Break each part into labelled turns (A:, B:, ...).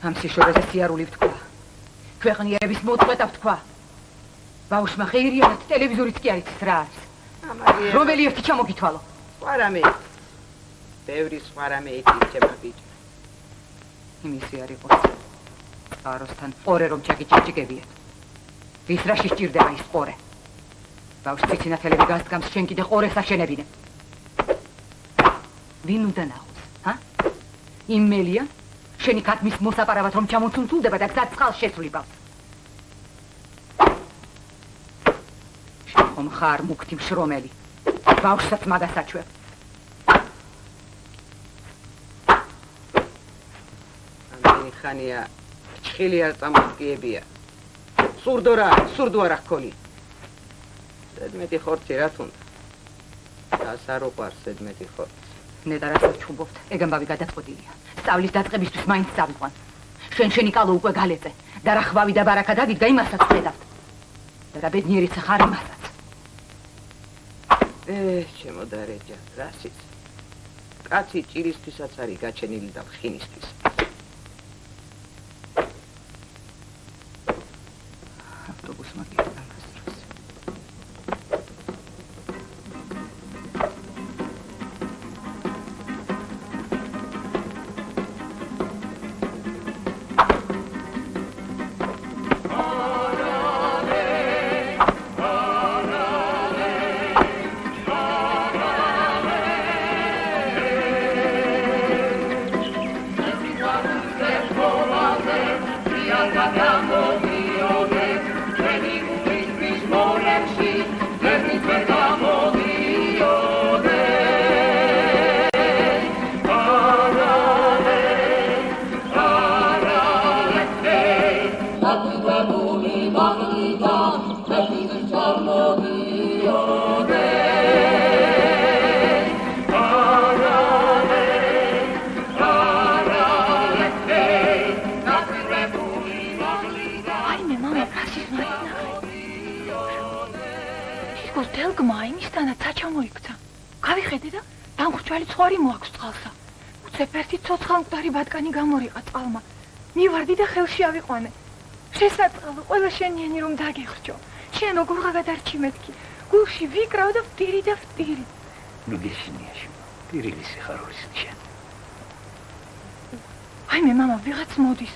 A: ამ სიშორეზე სიარული ვთქვა. ქვეყნიერების მოწყვეტა ვთქვა. ბავშვმა ხეირიანად ტელევიზორიც კი არ იცის რა არის. რომელი ერთი ჩამოგითვალო?
B: სხვა რამე. ბევრი სხვა რამე იცის ბიჭო.
A: იმისი არ იყოს. აროსთან ყორე რომ ჩაგიჭირჭიგებიათ. ვის რაში სჭირდება ის ყორე? ბავშვს ციცინათელები გასდგამს, შენ კიდე ყორეს აშენებინე. ვინ უნდა ნახოს, ჰა? იმელია? შენი ქათმის მოსაპარავად რომ ჩამოცუნცულდება და გზად წყალს შეცვლიბავს. შენ ხომ ხარ მუქთი მშრომელი. ბავშვსაც მაგას აჩვევ.
B: ამდენი ხანია ჩხილი არ წამოდგიებია. სურდო არა ჰქონი. ზედმეტი ხორცი რა თუნდა. დას არ უყვარს ზედმეტი ხორცი.
A: ნეტარასაც ჩხუბობთ, ეგ ამბავი გადაწყვეტილია. სწავლის დაწყებისთვის მაინც წავიყვან. შენი კალო უკვე გალეწე და რა ხვავი და ბარაკა დაგიდგა იმასაც ხედავთ. და რა ბედნიერიც ხარ იმასაც.
B: ჩემო დარეჯა, რასიც. კაცი ჭირისთვისაც არის გაჩენილი და ხინისთვის.
A: ავტობუსმა გიდგა. ბატკანი გამორიყა წყალმა. მივარდი და ხელში ავიყვანე. შესაწყალო, ყველა შენიანი რომ დაგეხრჯო. შენ როგორღა გადარჩი მეთქი. გულში ვიკრავ და ვტირი და ვტირი.
C: ნუ გესინიაში. პირილი სიხარულის შენ.
A: აიმე მამა, ვიღაც მოდის.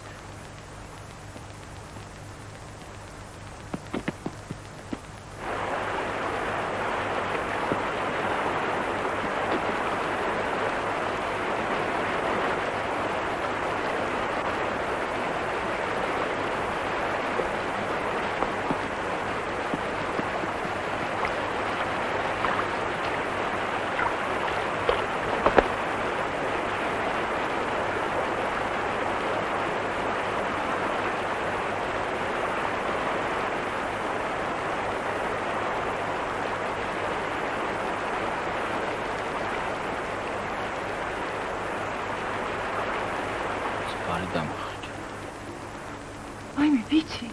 A: აიმე, ვიცი.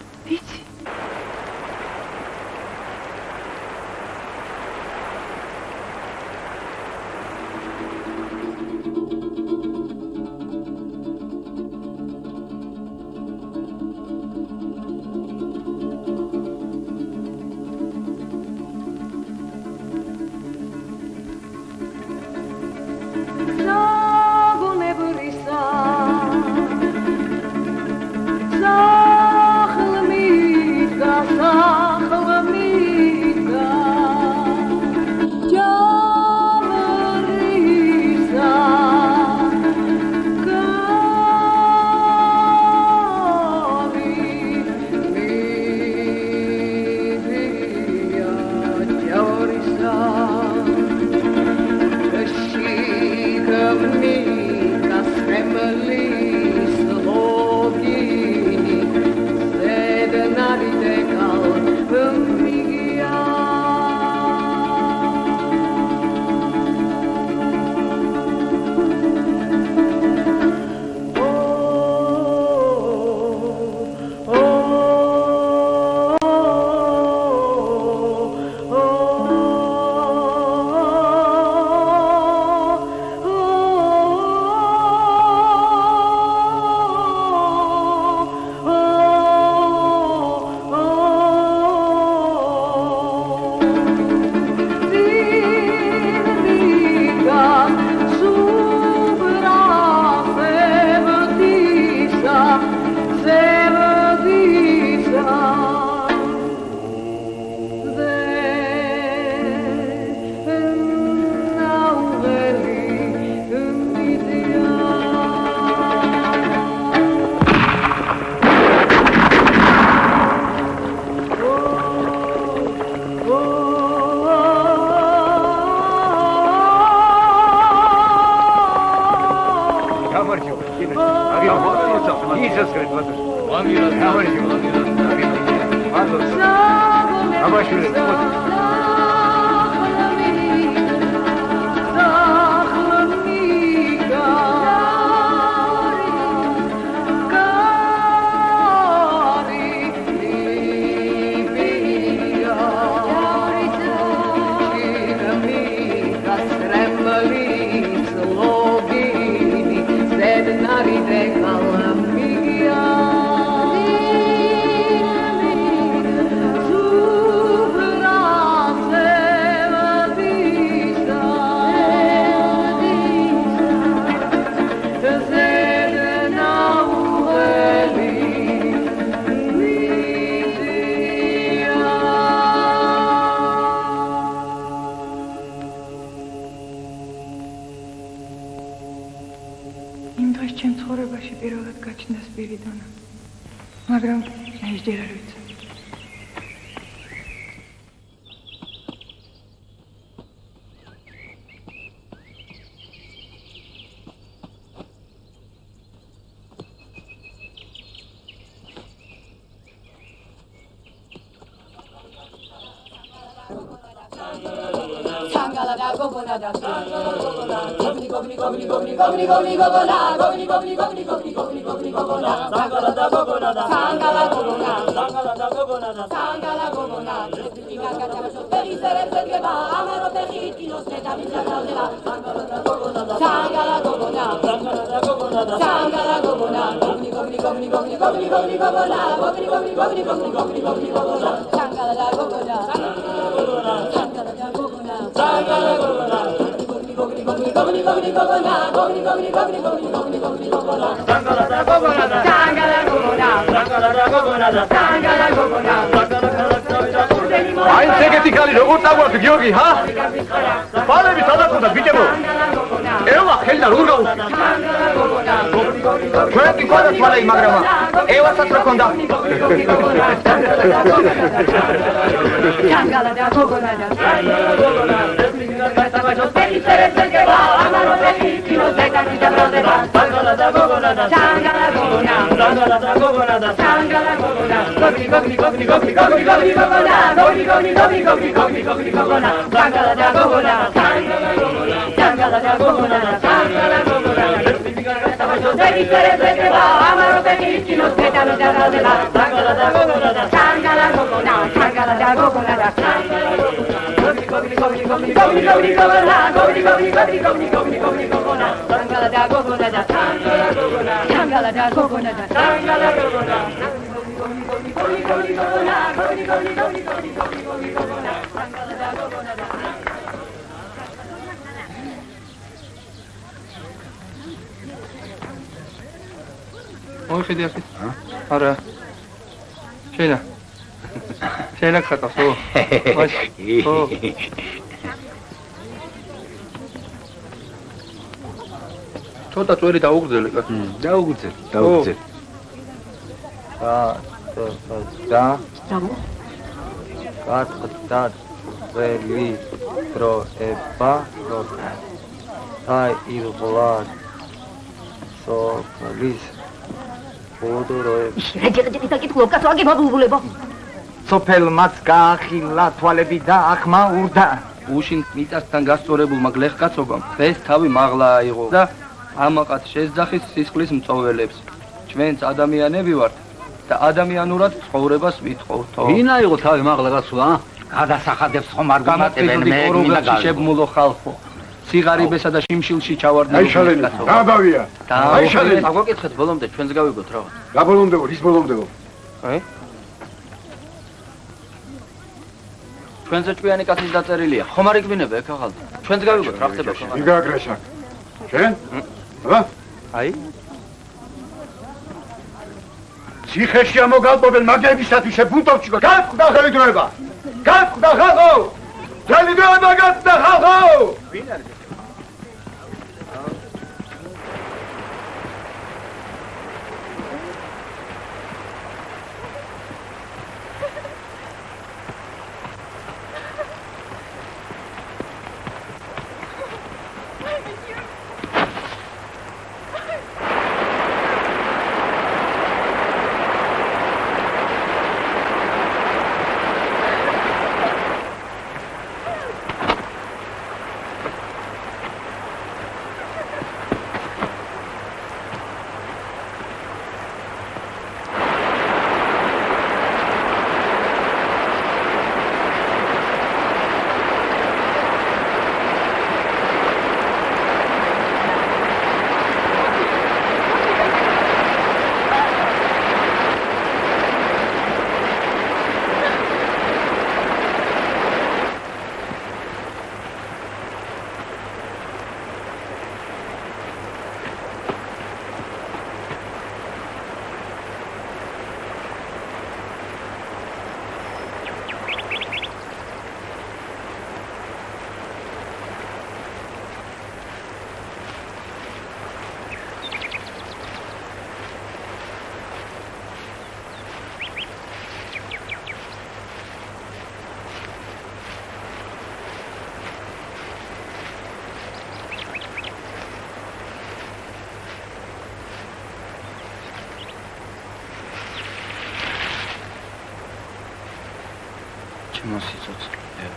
D: Zahlamı
C: Jesus Christ, what?
A: მაგრამ ეს ჯერ არ ვიცი.
C: Ein segeti kali როგორ დაგვაქვს გიორგი, ჰა? ბალები სადაც უნდა ბიჭებო? ევა ხელდა როგორ გაუშვი? ჩვენი ყოლა თვალე მაგრამ ევასაც რა ქონდა?
A: ჩანგალა და გოგონა და
D: ой, ხედი ახით. არა. შენა ხატავს, ო. მაშინ. ო. ცოტა წვერი დაუგრძელე, კაცო.
C: დაუგრძელ.
D: კატყდა წვერი დროება, აირღლა სოფლის
C: სოფელმაც გაახილა თვალები და ახმაურდა.
D: უშინ მიწასთან გასწორებულმა გლეხკაცობამ დღეს თავი მაღლა აიღო და ამაყად შეძახის სისხლის მწოველებს. ჩვენც ადამიანები ვართ და ადამიანურად ცხოვრებას ვითხოვთო.
C: ვინ აიღო თავი მაღლა გასვლა? გადასახადებს ხომ არ გამატებენ მე მინდა
D: შებმულო ხალხო. სიგარებესა და შიმშილში ჩავარდნილ.
C: აი შალენი, დააბავია.
D: აი შალენი, აგვაკითხეთ ბოლომდე ჩვენს გავიგოთ რა.
C: გაბოლომდებო, ის ბოლომდებო.
D: აი? ჩვენზე ჭვიანი კაცის დაწერილია. ხომ არ იგბინება ეგ ახალ? ჩვენს გავიგოთ რა ხდება ხომ?
C: იგაგრეშა. შენ? აბა?
D: აი?
C: ციხეში ამოგალპობენ მაგებისათვის შეფუნტოვჩიკო. გაწყდა ხელი დროება. გაწყდა ხალხო! ხელი დროება გაწყდა ხალხო! ვინ არის?
D: ჩემო სიცოცხლე.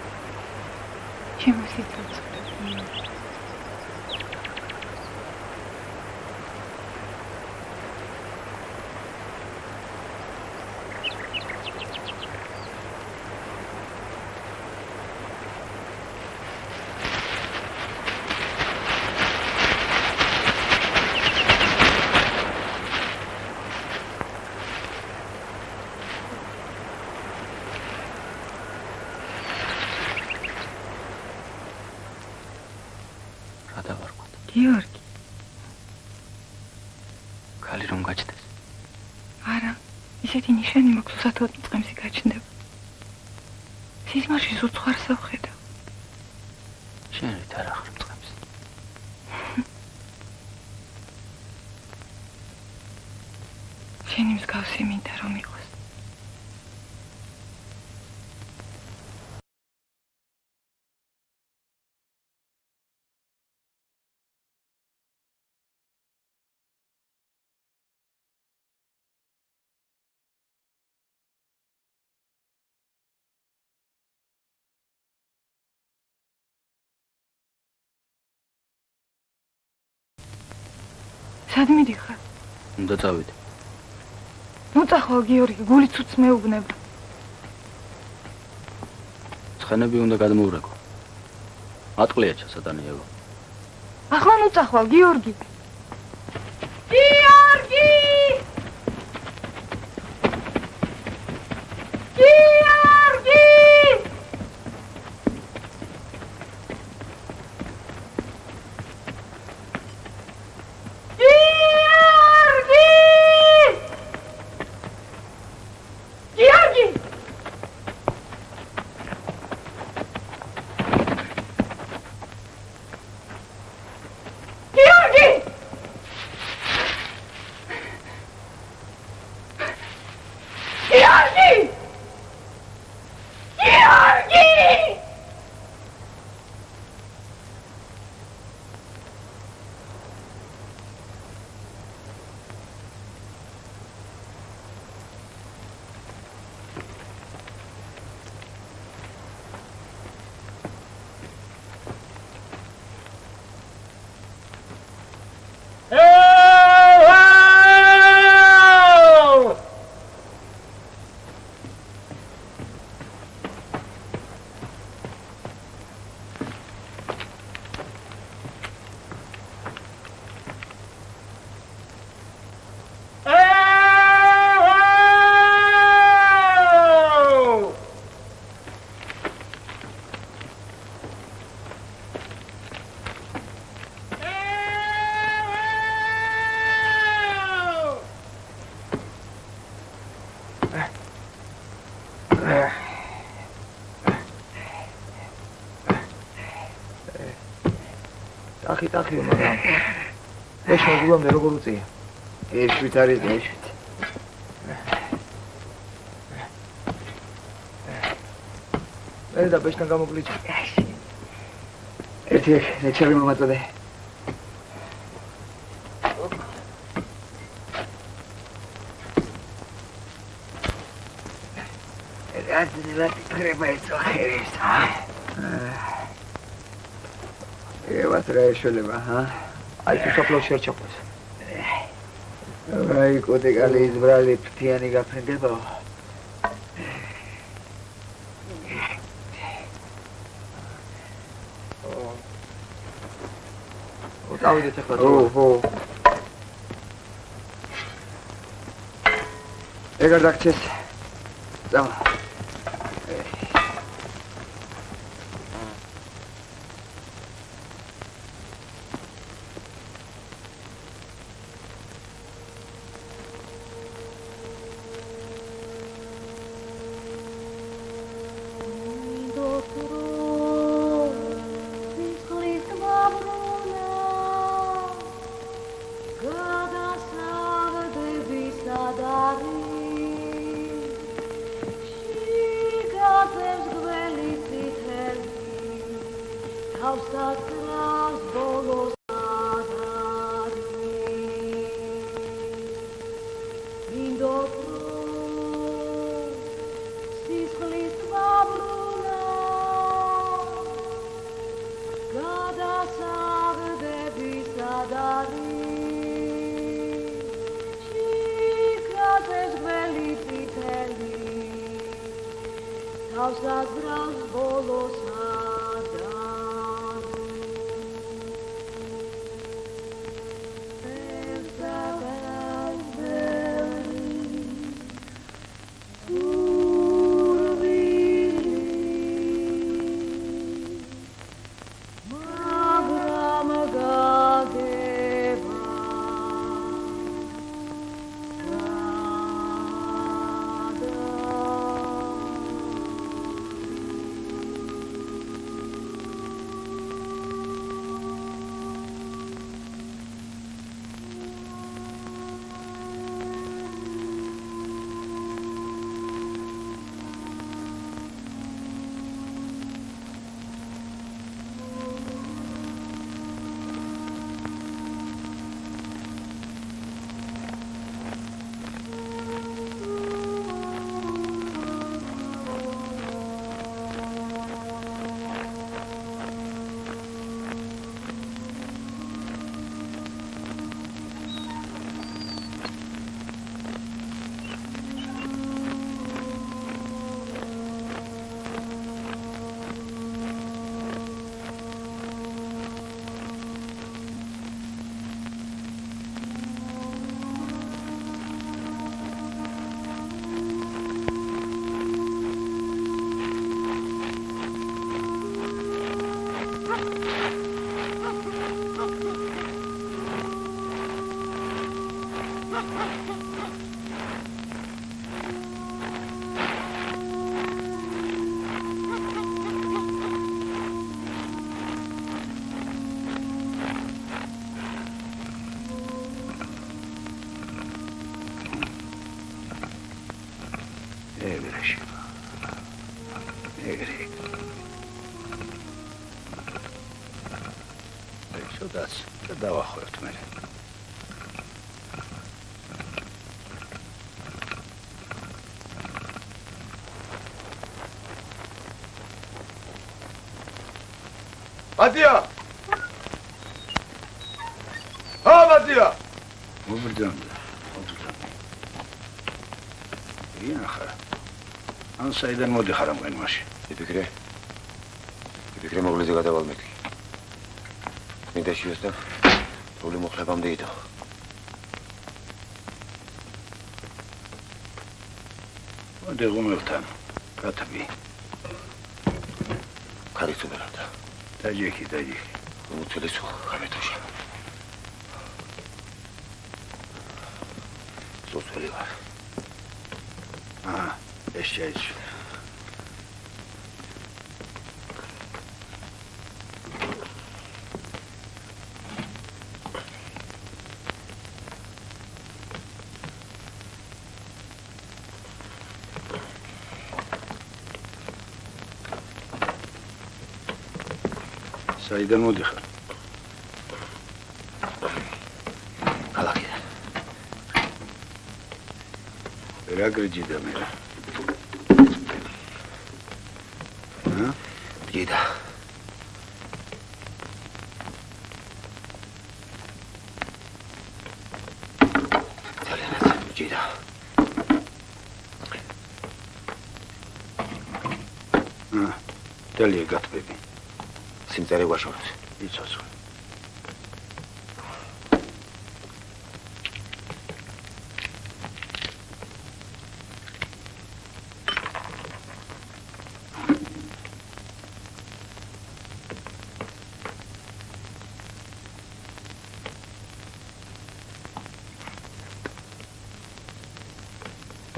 A: ჩემო სიცოცხლე. გიორგი.
D: ქალი რომ გაჩნდეს.
A: არა, ისეთი ნიშანი მაქვს უსათოდ წყემსი გაჩნდება. სიზმარში სუცხვარს ავხედავ.
D: შენ რით არ ახარ წყემს?
A: შენი მსგავსი მინდა რომ იყოს. სად მიდიხარ?
D: უნდა წავიდე.
A: ნუ წახვალ გიორგი, გული ცუც მეუბნება.
D: ცხენები უნდა გადმოურეკო. ატყლია ჩასატანიება.
A: ახლა ნუ წახვალ გიორგი. გიორგი! გიორგი!
B: ტახიო, მაგრამ ეს მოგულამდე როგორ უწია? ერთვით არის და ერთვით. მე და ბეშთან გამოგვლიჩა. ერთი ნეჩები მომაწოდე. რადგან treba eso eres. Ევას რა ეშველება, ჰა? აი თუ საფლავ შერჩოყოს. აი კოდე კალი იზბრალი ფრთიანი გაფრინდება. წავიდეთ ახლა. ო. ეგარ დაგჭეს. წავა.
E: Sis
C: დავახვევთ მე. მადია! მადია!
E: მოგრძანდა. ინახა. ან საიდან მოდიხარ ამ ყენვაში?
F: იფიქრე მოვლეზე გადავალმექი. მინდა შევასწავლო. როლი მოხლებამდე იდო.
E: მოდი ღუმელთან. კათბი.
F: კარიცუბრადა.
E: დაჯექი.
F: უცელესო გამეთოშა. სოწელი ვარ.
E: ეს შეიც. საიდან მოდიხარ?
F: ქალაქიდან.
E: რა გრიჯიდა მე?
F: ჯიდა. ძალიან ჯიდა.
E: დალია გათბები.
F: სიმწარე ვაშორებს.
E: იცოცხლე.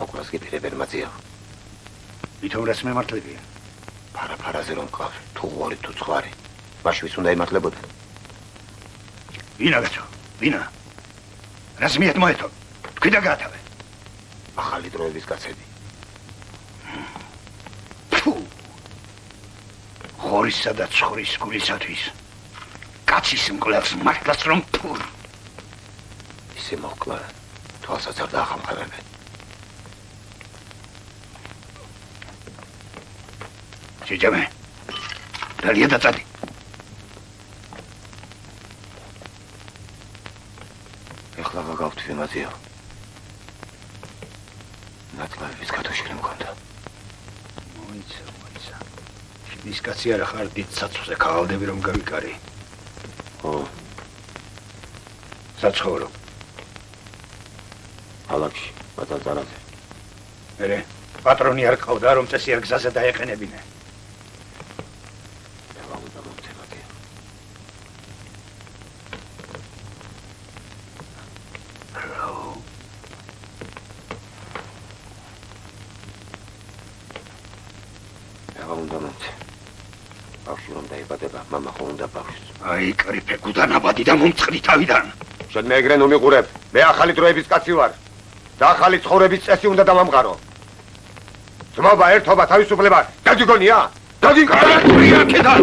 F: ოკრას გიფირებენ მაწიო.
E: ვითომ რას მემართლებია?
F: ფარაზე რომ ყავს, თუ ღორი თუ ცხარი. ბაშვის უნდა იმართლებოდა.
E: ვინა გაცო? ვინა? რას მიეთ მოეთო? თქვი და გაათავე.
F: ახალი დროების კაცები.
E: ხორისა და ცხრის გულისათვის. კაცის მკვლელს მართლაც რომ ფურ.
F: ისე მოკლა, თვალსაც არ დაახამხებებენ.
E: შეჯამე. დალია დაწადი.
F: ეხლა ვაგავთ იმაზეო. ნაწლავების კათოშილი მქონდა.
E: მოიცა. ის კაცი არა ხარ დიდ საცუზე ქაღალდები რომ გავიკარი.
F: ო.
E: საცხოვრო.
F: ალაგში, ბატალზარაზე.
E: მერე პატრონი არ ყავდა რომ წესიერ გზაზე დაეყენებინე. აი, კრიფე გუდანაბადი და მომწყდი თავიდან.
F: შენ მე ეგრე ნომიყურებ. მე ახალი დროების კაცი ვარ. და ახალი ცხოვრების წესი უნდა დავამყარო. ძმობა, ერთობა, თავისუფლება, დაგიგონია?
E: დაგიგონია აქედან.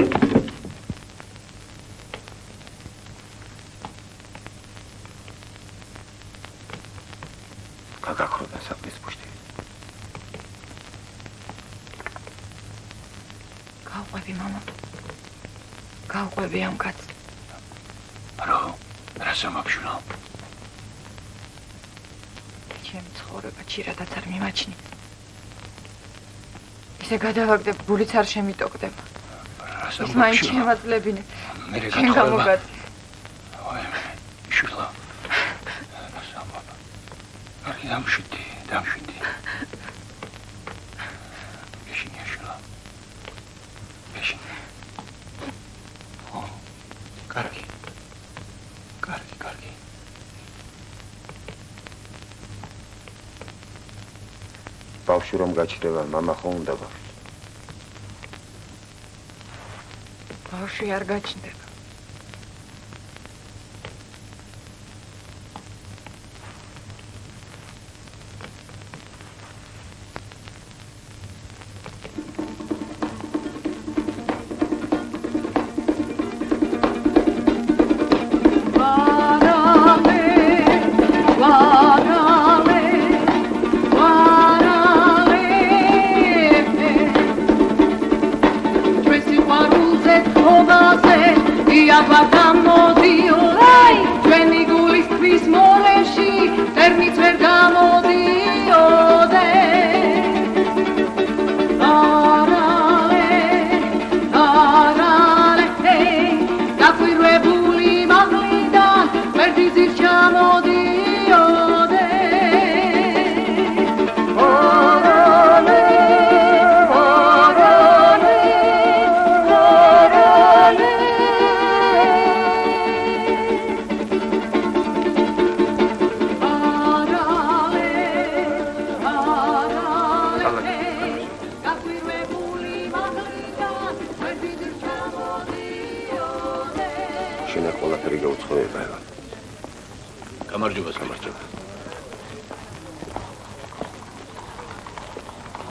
F: გაგახროდა საქმის პუშტი.
A: გავყვები, მამა. გავყვები ამ კაცს.
E: რა სამაბშულო?
A: ჩემი ცხოვრება ჩირადაც არ მიმაჩნი. ისე გადავაგდებ, გულიც არ შემიტოკდება. ის მაინც შემაძლებინე. შენ გამოგაწ.
E: ой, შულა. რა სამაბა. არ დამშვიდი. ეშინია შულა. ეშინია. ო, კარგი.
F: ბავშვი რომ გაჩნდება, მამა ხო უნდა ბავშვი.
A: ბავშვი არ გაჩნდება.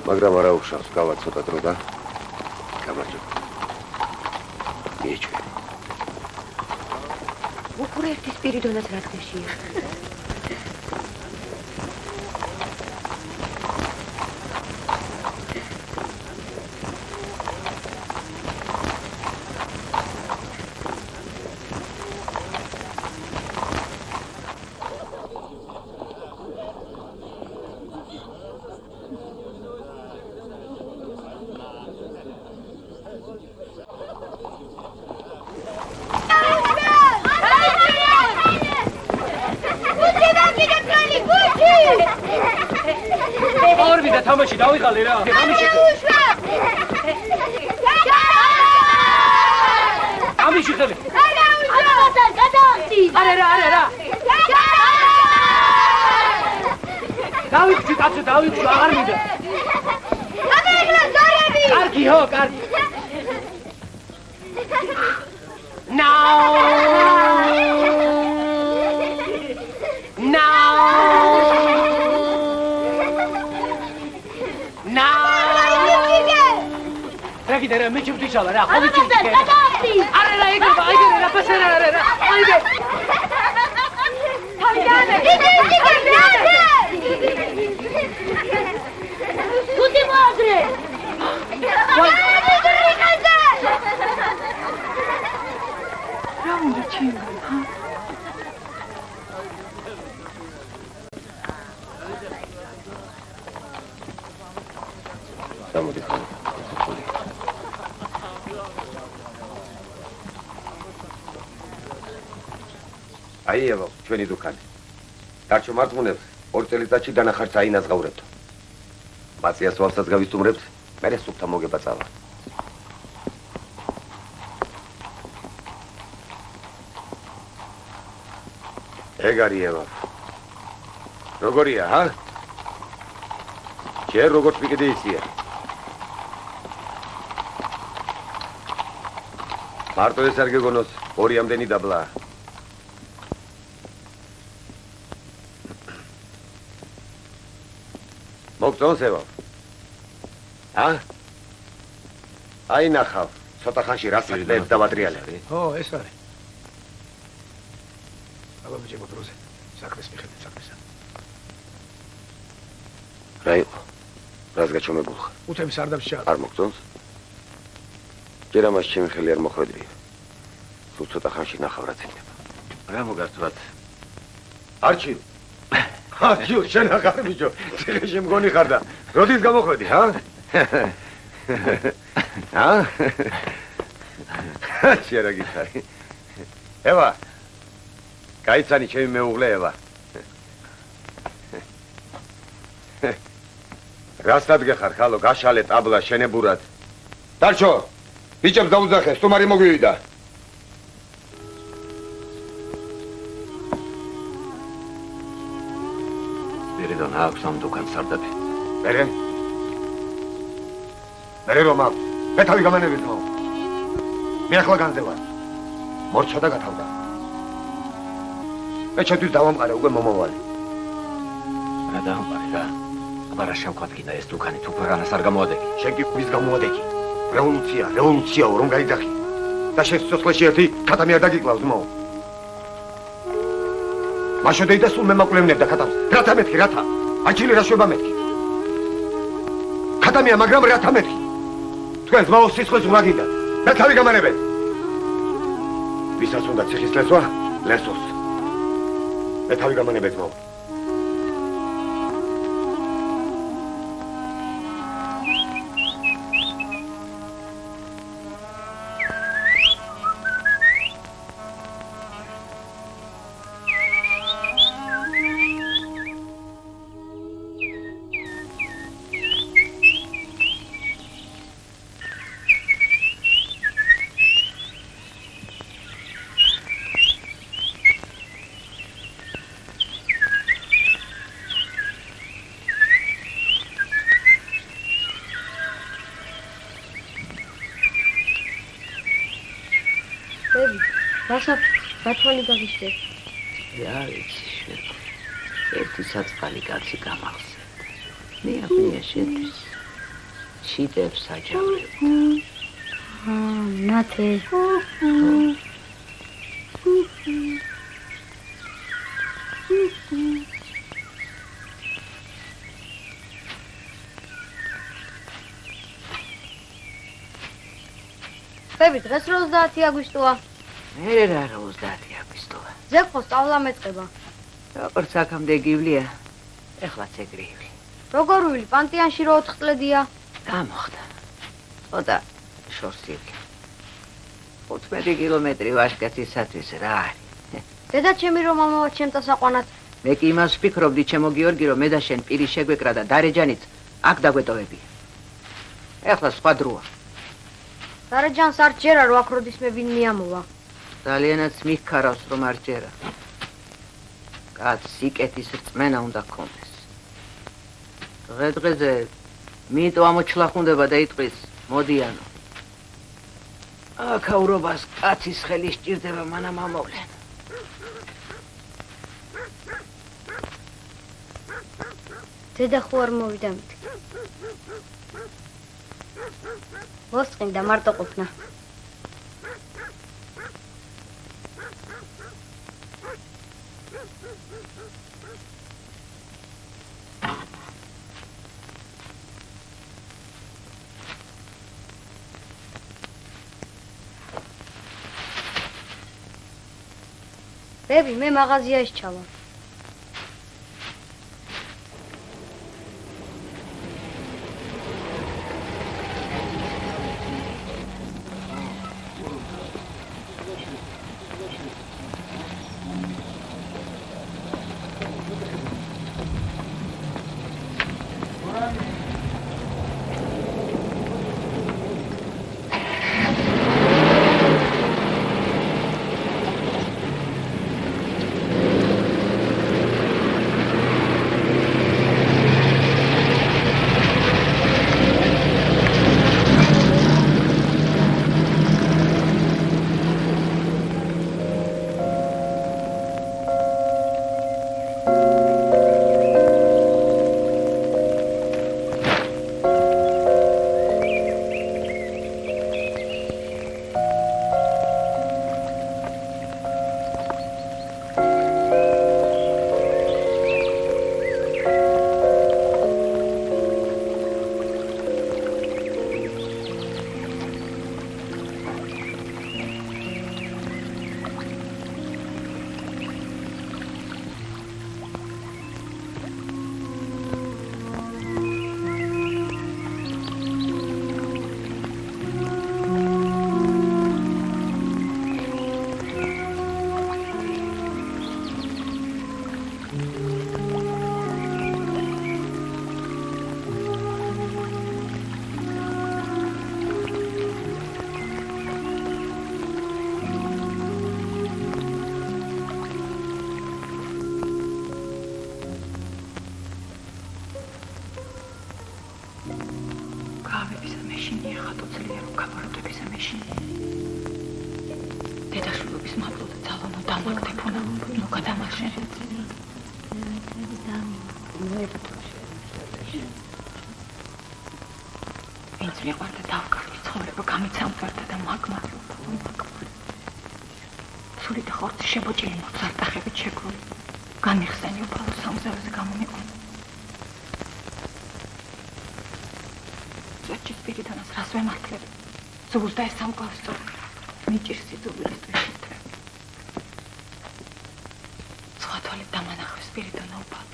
F: მაგრამ არა უშავს, გავა ცოტა დრო და გამარჯობა. მიეჩვენე.
G: უყურე ერთი სპირიდონაც რა თქაშია.
F: გამოდი ხარ. აი ევო, ჩვენი დუქანი. დარჩო მარტყუნებს 2 წელიწადში დანახარს აინაზღავრებთ. მაწიას ვალსაც გავისტუმრებთ, მერე სუფთა მოგება წავა. ეგარი ევო. როგორია, ჰა? ჯერ როგორც ვიყიდე ისია. მარტო ეს არ გეგონოს, 2 ამდენი დაბლა. მოგწონს ევო? ჰა? აი ნახავ, ცოტა ხანში რას ვიღებ და ვატრიალებ.
C: ო, ეს არის. აბა ბიჭებო დროზე. საქმეს მიხედეთ საქმესა.
F: რა იყო? რას გაჩვენებულ ხარ?
C: უთების არ დავშა.
F: არ მოგწონს? ჯერ ამას ჩემი ხელი არ მოხვედრია. სულ ცოტა ხანში ნახავ რაც იქნება. რა მოგართვათ? არჩილ. არჩილ, შენ აღარ ბიჭო. ციხეში მგონი ხარ და როდის გამოხვედი, ჰა? ჰა? შენ რა გითხარი? ევა. გაიცანი ჩემი მეუღლე ევა. რასად გეხარ ხალო, გაშალე ტაბლა შენებურად. დარჩო, ბიჭებს დაუძახე, სტუმარი მოგვივიდა. სპირიდონ აქვს ამ დუქანს სარდაფი. მერე? მერე რომ აქვს, მე თავი გამანებით მო. მე ახლა განძევა. მორჩა და გათავდა. მე ჩემთვის დავამყარე უკვე მომავალი. რა დავამყარე რა? აბა რა შევქადგინა ეს დუქანი თუ ქვეყანას არ გამოადექი. შენ კი ვის გამოადექი? რევოლუციაო რომ გაიძახი. და შენ სიცოცხლეში ერთი ქათამი არ დაგიკლავს მო. მაშოდეი და სულ მე მაკვლევნებდა ქათამს. რათა მეთქი, რათა? აჩილი რა შვება მეთქი. ქათამია, მაგრამ რათა მეთქი? თქვენ ზმაოს სისხლის უნდა გინდათ. მე თავი გამანებეთ. ვისაც უნდა ციხის ლესვა? ლესოს. მე თავი გამანებეთ მო.
G: ბათვალი გაგიშდე.
H: რა ვიცი შენ. ერთი საწყალი კაცი გამახსენდა. მეაფია შენთვის. შიდებს აჯავრებ.
G: ნათე. ბები, დღეს 30 აგვისტოა.
H: მე რა 30 აგვისტოა.
G: ზეყო სწავლა მეწყება.
H: როგორც აქამდე გივლია, ეხლაც ეგრევი.
G: როგორ ვილი, პანტიანში რო 4 წლედია.
H: გამოხდა. ოდა შორსილი. 15 კილომეტრი ვაშკაცისათვის რა არის?
G: დედა ჩემი რომ ამავა ჩემთა საყვანად.
H: მე კი იმას ვფიქრობდი, ჩემო გიორგი, რომ მე და შენ პირი შეგვეკრა და დარეჯანიც აქ დაგვეტოვებია. ეხლა სხვა დროა.
G: დარეჯანს არ ჯერა რო აქ როდის მე ვინ მიამოვა.
H: ძალიანაც მიქარავს რომ არ ჯერა. კაც სიკეთის რწმენა უნდა გქონდეს. დღე-დღეზე მიტო ამოჩლახუნდება და იტყვის მოდიანო. აქაურობას კაცის ხელი სჭირდება მანამ ამოვლენ.
G: დედა ხო არ მოვიდა მეთქი. მოსყინდა მარტო ყოფნა. ბები, მე მაღაზიაში ჩავა.
A: ხატოცლია რომ გაბაროდების ამეში. დედაშვილობის მადლობა ძალონო დამაგდებონა, ნუ გადამაშენ. ვინც მიყვარდა დავკარგე ცხოვრება გამიცამფარდა და მაგმა. სული და ხორცი შებოჭილი მოცარტახებით შეგრული. განიხსენი უფალო სამზარეზე გამომიყვანა. ზეჭი სპირიდანას რას ვემართლებ? ზულს და ეს სამკლავს წორ. მიჭირს სიძულვილის თვეშეთვე. სხვა თვალით დამანახე სპირიდანა უფალო.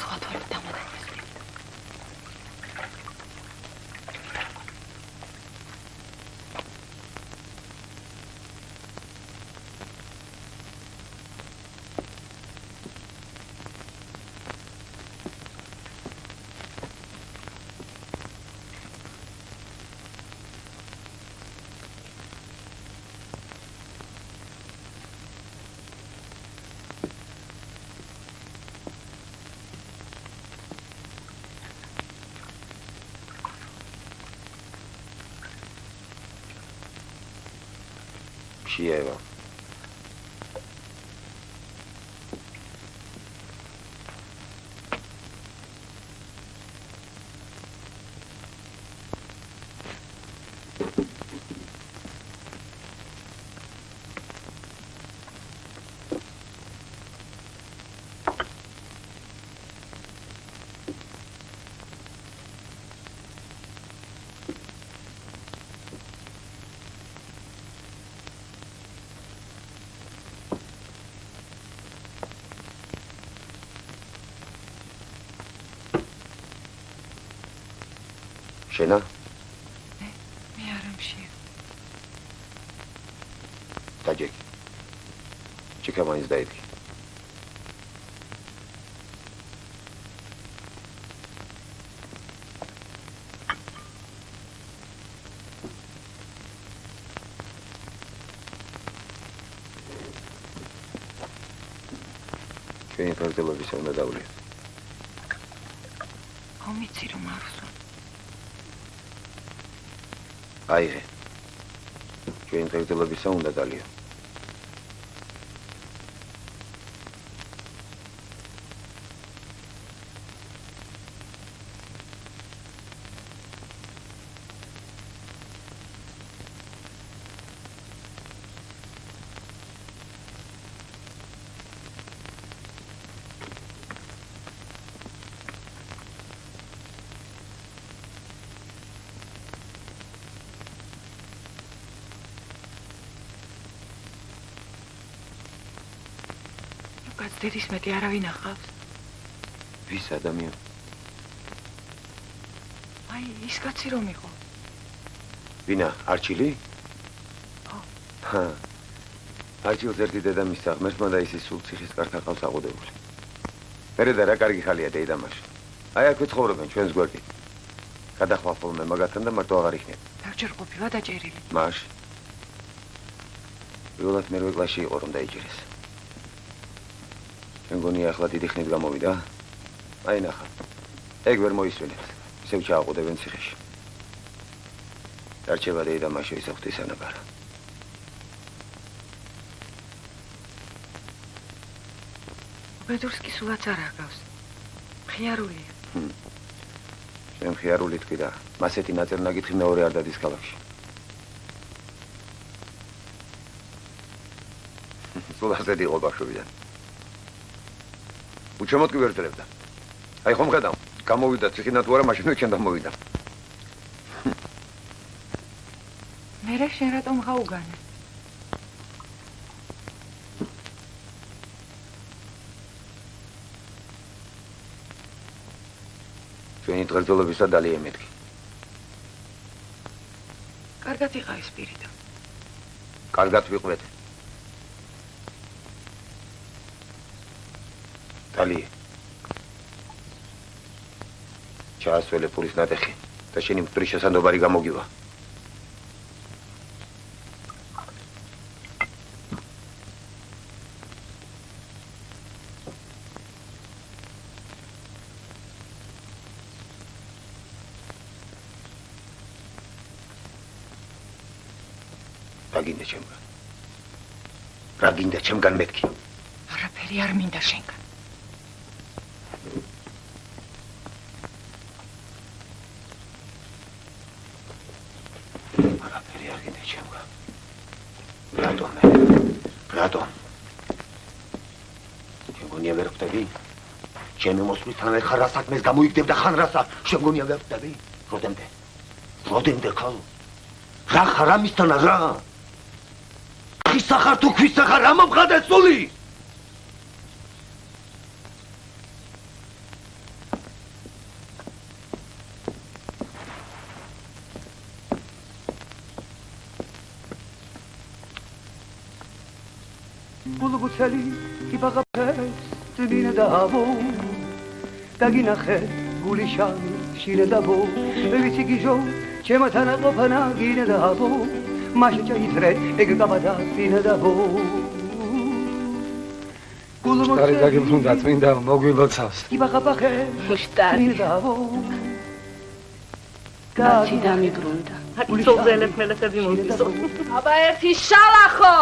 A: სხვა თვალით დამანახე სპირიდანა.
F: Eva. Şena?
A: მე არ ამშია.
F: Tacek. Çıkamayız da etki. Ჩვენი ფარგლების უნდა დავლიოთ.
A: ამიცი რომ არ ვსვამ.
F: აიღე. ჩვენი ფარგლებისა უნდა დალიო.
A: დედის მეტი არავინ ახავს.
F: ვის ადამიანი?
A: აი, ის კაცი რომ იყო.
F: ვინა, არჩილი?
A: ხო.
F: არჩილს ერთი დედამისს აღმერთმა და ისის სულ ციხის კართან ყავს აყუდებული. მერე და რა კარგი ხალია დეიდამაში. აი აქვე ცხოვრობენ ჩვენს გვერდით. გადახვალ ხოლმე მაგათთან და მარტო აღარ იქნებ.
A: დავჯერ ყოფილა დაჭერილი.
F: მაშ. პირველად მერვე კლასში იყო რომ დაიჭირეს. მეგონია ახლა დიდი ხნით გამოვიდა. აი ნახა. ეგ ვერ მოისვენებს. ისევ ჩააყუდებენ ციხეში. დარჩება დეიდამაში ის ღვთისანაბარა.
A: ბედურსკი სულაც არ აღგავს. ხიარულია.
F: შენ ხიარული თქვი და მასეთი ნაწერნაგითი მეორე არ დადის ქალაქში. სულ ასეთი იყო ბავშვობიდან. უჩემოდ კი ვერ ძლებდა. აი ხომ ხედავ, გამოვიდა ციხიდან თუ არა, მაშინ ჩვენ დამოვიდა.
A: მერე შენ რატომ გაუგანე?
F: ჩვენი დღერძოლობისა დალია მეთქი.
A: კარგად იყავი სპირიდო.
F: კარგად ვიყვეთ. დალია. ჩაასვენე პურის ნატეხი და შენი მკვდრის შესაძლებელი გამოგივა. გინდა ჩემგან? რა გინდა ჩემგან მეთქი?
A: არაფერი არ მინდა შენგან.
F: არაფერი არ გინდა ჩემგან. რატომ? შეგონია ვერ ხვდები? ჩემი მოსვლისთან ახლა რა საქმეს გამოიგდებდა ხან რასა? შეგონია ვერ ხვდები? როდემდე ხალ? რა ხარ ამისთან რა? ხარ თუ ქვისა ხარ, რა მომხადე სული?
I: ბულბუცელი იბაღაფეს წვინა დავო დაგინახე გულიშანი შირე დავო ვიცი გიჟო ჩემთან ყოფნა გინე დავო მაშ ჩაითრე ეგ გაბადა წინა დავო
B: გულმოწელი დაგიბრუნდა წმინდა მოგვილოცავს
I: იბაღაფახე
A: მუშტარი
I: დავო
A: კაცი დამიბრუნდა
J: გულიშანელებ მელეთები მოვიდო
A: აბა ერთი შალახო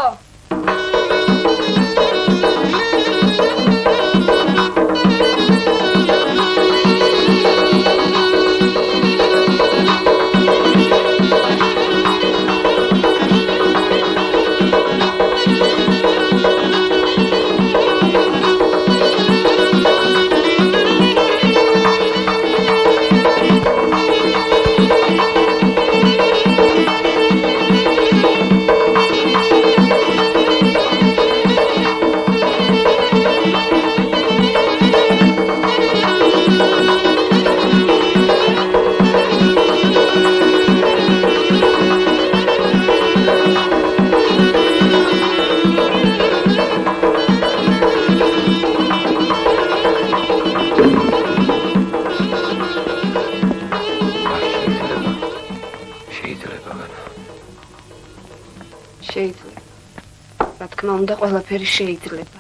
J: უნდა ყველაფერი შეიძლება.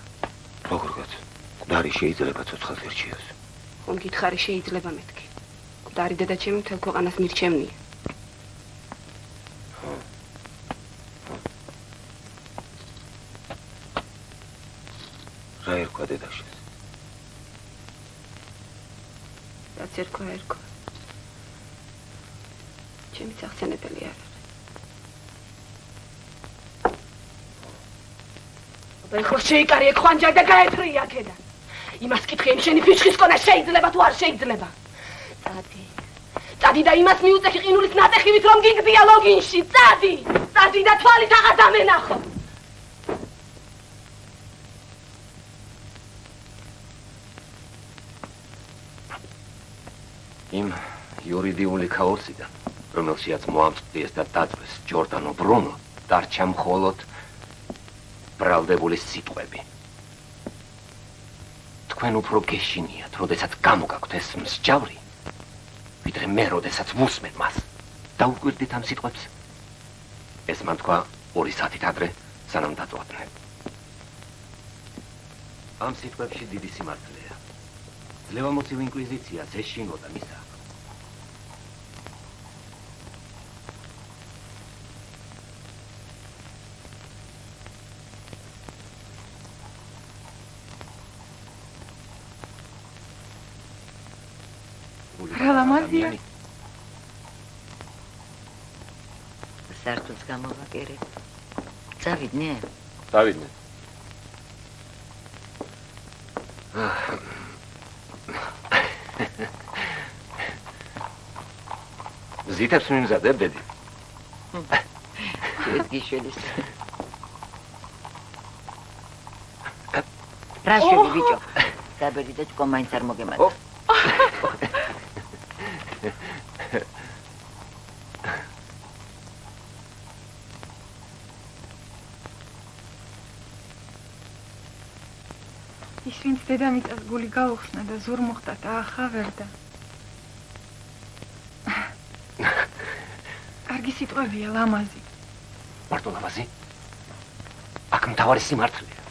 F: როგორღაც? მკვდარი შეიძლება ცოცხალს ერჩიოს.
J: ხომ გითხარი შეიძლება მეთქი. მკვდარი დედაჩემი მთელ ქვეყანას მირჩევნია.
F: რა ერქვა დედაშენს?
J: რაც ერქვა. ჩემი სახსენებელი არ არის. ეხლა შეიკარიე ხვანჯარი და გაეთრიე აქედან. იმას კითხე იმ შენი ფიჩხის კონა შეიძლება თუ არ შეიძლება. წადი და იმას მიუწეხი ყინულის ნატეხივით რომ გიგდია ლოგინში. წადი და თვალით აღარ დამენახო.
F: იმ იურიდიული ქაოსიდან, რომელშიაც მოამწყვდიეს და დაწყეს ჯორდანო ბრუნო, დარჩა მხოლოდ ბრალდებული სიტყვები. თქვენ უფრო გეშინიათ, როდესაც გამოგაქვთ ეს მსჯავრი, ვიდრე მე, როდესაც ვუსმენ მას. დაუკვირდით ამ სიტყვებს. ეს მან თქვა 2 საათით ადრე, სანამ დაწვავდნენ. ამ სიტყვებში დიდი სიმართლეა. ძლევამოცილ ინკვიზიციას ეშინოდა მისა.
A: რალამაზია.
H: სართულს გამოვაკერე. წავიდნე?
F: წავიდნე. ზითებს მიმზადებ, დედი.
H: ეს გიშველის. რა შვილი ბიჭო? საბერი და ჭკო მაინც არ მოგემატა.
A: ის ვინც დედამიწას გული გაუხსნა და ზურ მოხდა და ახავერდა. კარგი სიტყვებია, ლამაზი.
F: მარტო ლამაზი? აქ მთავარი სიმართლეა.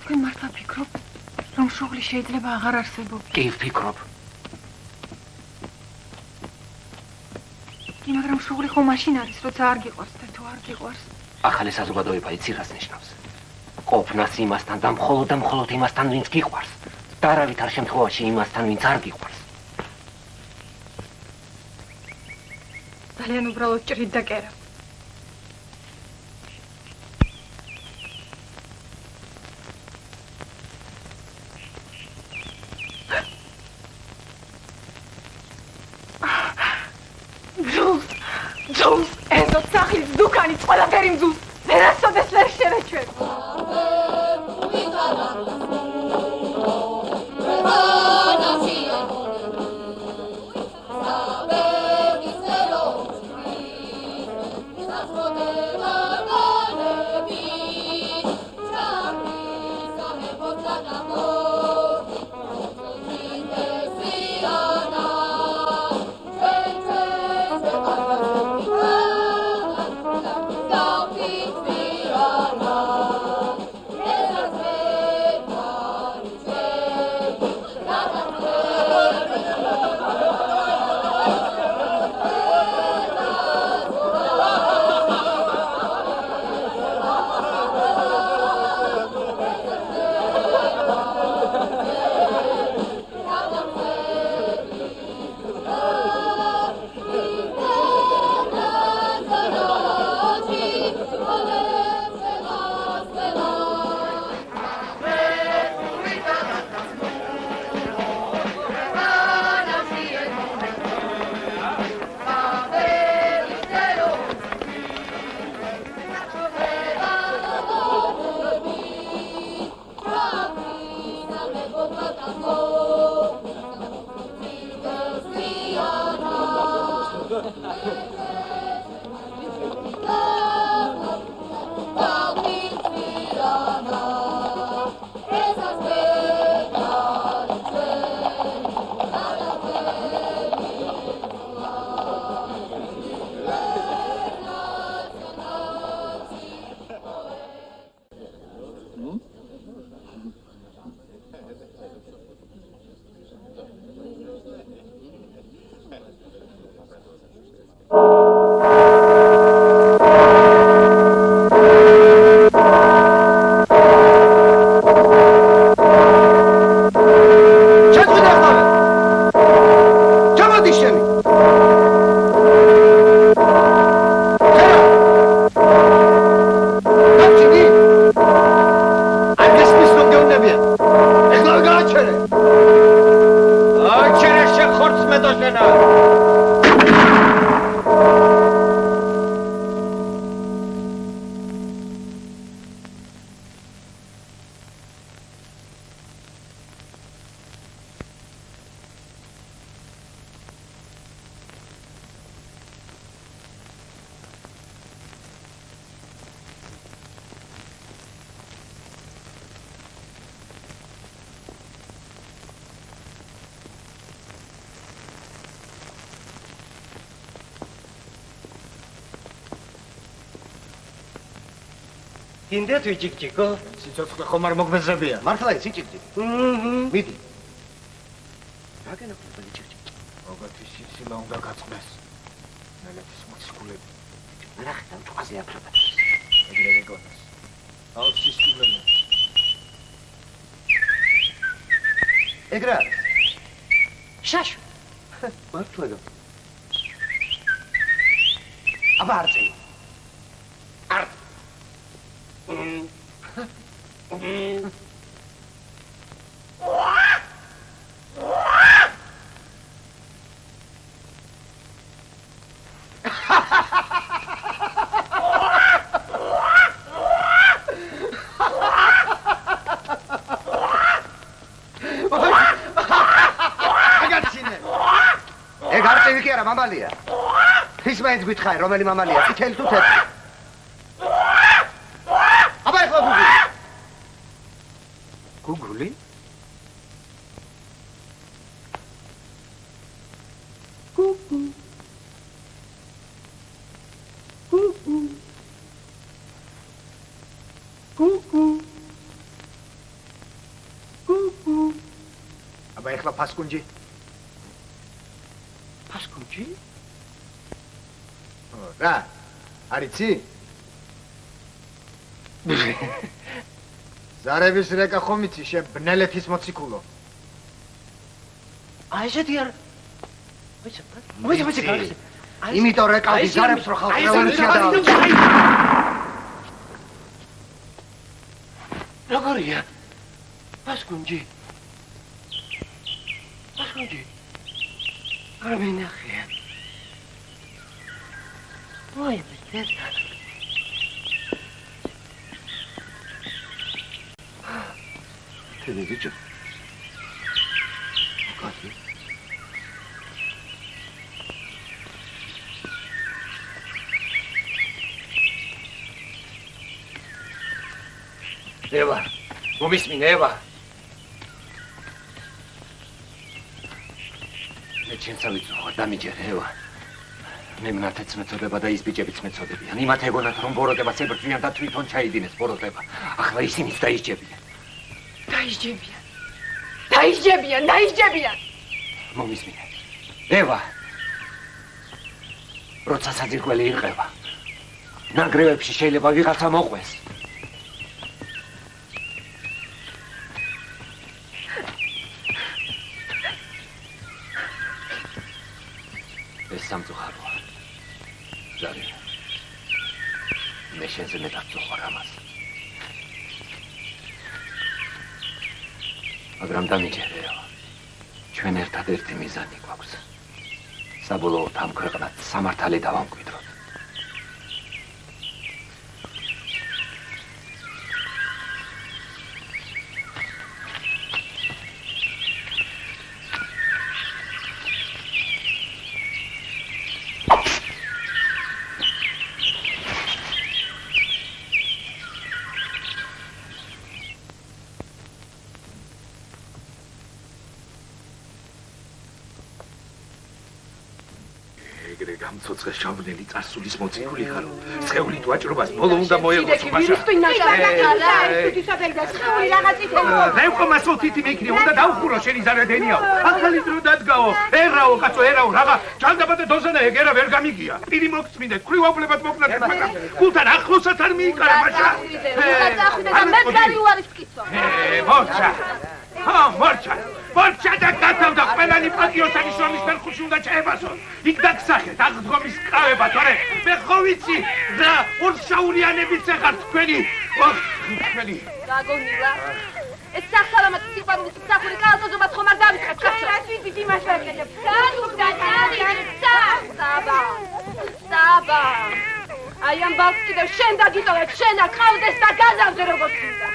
A: თქვენ მართლა ფიქრობ, რომ შუღლი შეიძლება აღარ არსებობდეს?
F: კი ვფიქრობ.
A: კი, მაგრამ შუღლი ხომ მაშინ არის, როცა არ გიყვარს და თუ არ გიყვარს.
K: ახალი საზოგადოება იცი რას ნიშნავს? ყოფნას იმასთან და მხოლოდ იმასთან, ვინც გიყვარს. და არავითარ შემთხვევაში იმასთან, ვინც არ გიყვარს.
A: ძალიან უბრალოდ ჭრით და კერა. Jules, ეზო სახლის დუქანის ყველაფერი მძულს. ვერასოდეს ვერ შევეჩვენ.
C: კიდეთ ვიჭიქჭიქო? სიცოცხლე ხომ არ მოგმეზებია? მართლა იცი ჭიქჭიქი? მიდი. რა გენახულობ ჭიქჭიქი? მოგათი სიცილა უნდა გაწყდეს. ნელეთის მოციქულები. ნახე და თვაზე აფრება. ეგრე გეკონას. აუ სისტულენა. ეგრე. შაშ. მართლა და. აბა არწი. არ ეგ არწივი კი არა, მამალია. ის მაინც გითხარი, რომელი მამალია, წითელი თუ თეთრი? აბა ეხლა გუგული? გუგუ. გუგუ. გუგუ. გუგუ. აბა ეხლა ფასკუნჯი? ფასკუნჯი? რა? არიცი? ზარების რეკა ხომ იცი შენ ბნელეთის მოციქულო?
K: აი შედი არ. ვიცი.
C: იმიტომ რეკავდი ზარებს რო ხალხი რევოლუცია
K: როგორია? პასკუნჯი. არ მინახია. ой, блядь.
F: Ты не видишь? Покажи.
K: ევა, მომისმინე ევა. მე ჩემს ავიწუხარ დამიჯერე ევა. მე მნათეც მეწოდება და ის ბიჭებიც მეწოდებიან. იმათ ეგონათ რომ ბოროტებას ებრძვიან და თვითონ ჩაიდინეს ბოროტება. ახლა ისინიც დაისჯებიან. დაისჯებიან. მომისმინე. ევა. როცა საძირკველი ირყება. ნანგრევებში შეიძლება ვიღაცა მოყვეს. ეს სამწუხაროა. ზარი. მე შენზე მეტად ვწუხარ ამას. მაგრამ დამიჯერეო. ჩვენ ერთადერთი მიზანი გვაქვს. საბოლოოდ ამ ქვეყნად სამართალი დავამკვიდროთ.
E: ცოცხლე შავნელი წარსულის მოციქული ხარო. სხეულით ვაჭრობას ბოლო უნდა მოეღოს მაშა. რევკო მასოთითი მეკრე უნდა დაუხურო შენი ზარედენიაო. ახალი დრო დადგაო. ერაო კაცო ერაო რაღა ჯანდაბადე დოზანა ეგერა ვერ გამიგია. პირი მოგწმინდეთ ქრივავლებად მოკნათ მაგრამ გულთან ახლოსად არ მიიკარა მაშა. მორჩა და გათავდა ყველანი პატრიოტული შრომის ფერხუში უნდა ჩაებასო. იქ დაგსახეთ აღდგომის კავება, თორე მე ხო ვიცი და ორშაურიანებიც ახარ თქვენი. თქვენი.
J: გაგონილა. ეს სახსალამად სიყვარულის მსახური კალათოზობას ხომ არ დავიწყეთ, კაცო? რაც ვიცით იმას ვაკეთებ. საბა. აი ამ ბავშვს კიდევ შენ დაგიტოვებ, შენ და ყავდეს და გაზავზე როგორც უნდა.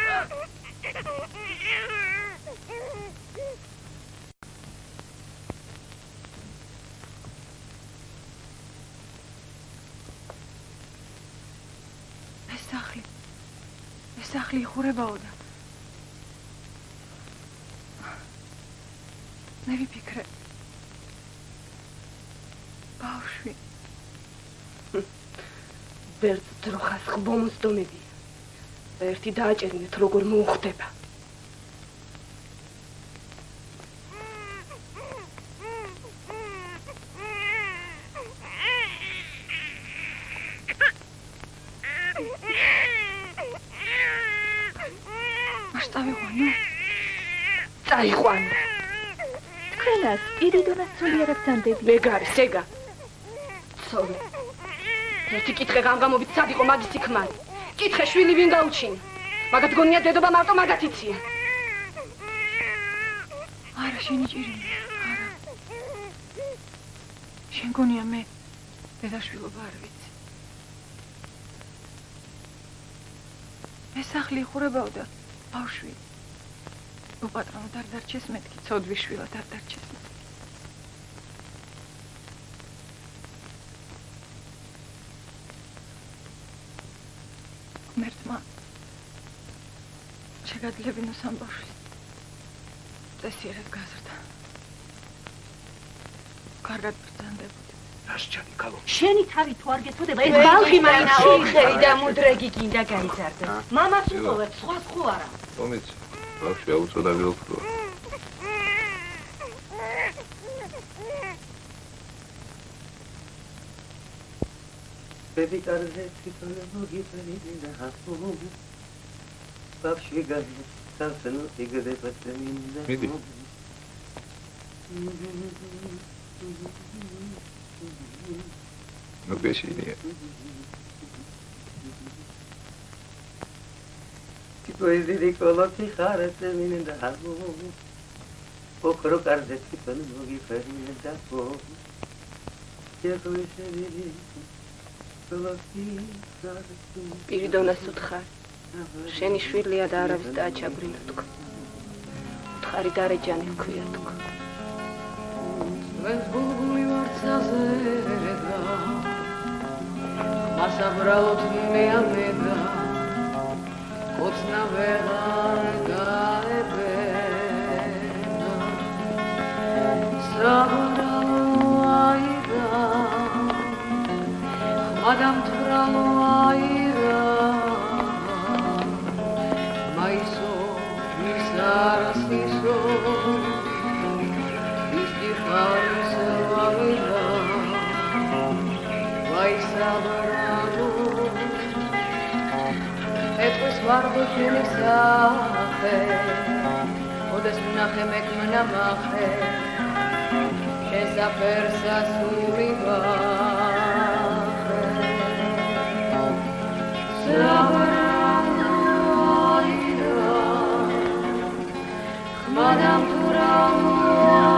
A: სახლი იხურებაო და მე ვიფიქრე ბავშვი
J: ვერც დროხას ხბომს დომები ერთი დააჭერინეთ როგორ მოუხდება წაიყვანო.
A: თქვენას პირიდანაც სულიერად განდები.
J: მე გარის ეგა. ცოლი. ერთი კითხე გამგამობით სად იყო მაგის იქმად. კითხე შვილი ვინ გაუჩინა. მაგათ გონია დედობა მარტო მაგათ იცია.
A: არა შენი ჭირია. არა. შენ გონია მე დედაშვილობა არ ვიცი. მე სახლი იხურებაო და ბავშვი უპატრონოდ არ დარჩეს მეთქი, ცოდვიშვილად არ დარჩეს. ღმერთმა შეგადლებინო სამ ბავშვის. წესიერად გაზრდა. კარგად ბრძანდებოდი.
E: რასჭანი ქალო.
J: შენი თავი თუ არ გეწოდება, ეს ბავშვი მაინც შეხერი და მუდრეგი გინდა გაიზარდა. მამას უყურებ, სხვას ხო არა.
F: მომიცი. ბავშვი აუწოდა გეოქრო.
K: ბები კარზე ციფრები მოგიწევი და ხაფო
I: ბავშვი გასცნო იგდება წმინდა.
E: მიდი. Ну бешенее.
I: Типоизиди колоти харате минда хаго. Покро кардети пен моги ферминда по. Текоисиди колоти харате.
J: პირიდონას უთხარ. შენი შვილია და არავის დააჩაბრინა თქო. უთხარი დარეჯანი ჰქვია თქო.
H: Ვენს ბულბული ვარცაზე და მას აბრალოთ მე ამედა კოცნა ვეღარ გაებენა საბრალო აირა ხმადამთვრალო აირა მაისო მისარასისო ეთქვის ვარდო ჩვენი სახე ოდეს ვნახე მეკმნამახე შესაფერსა სული ვახე საბრალო აირა ხმადამთვრალო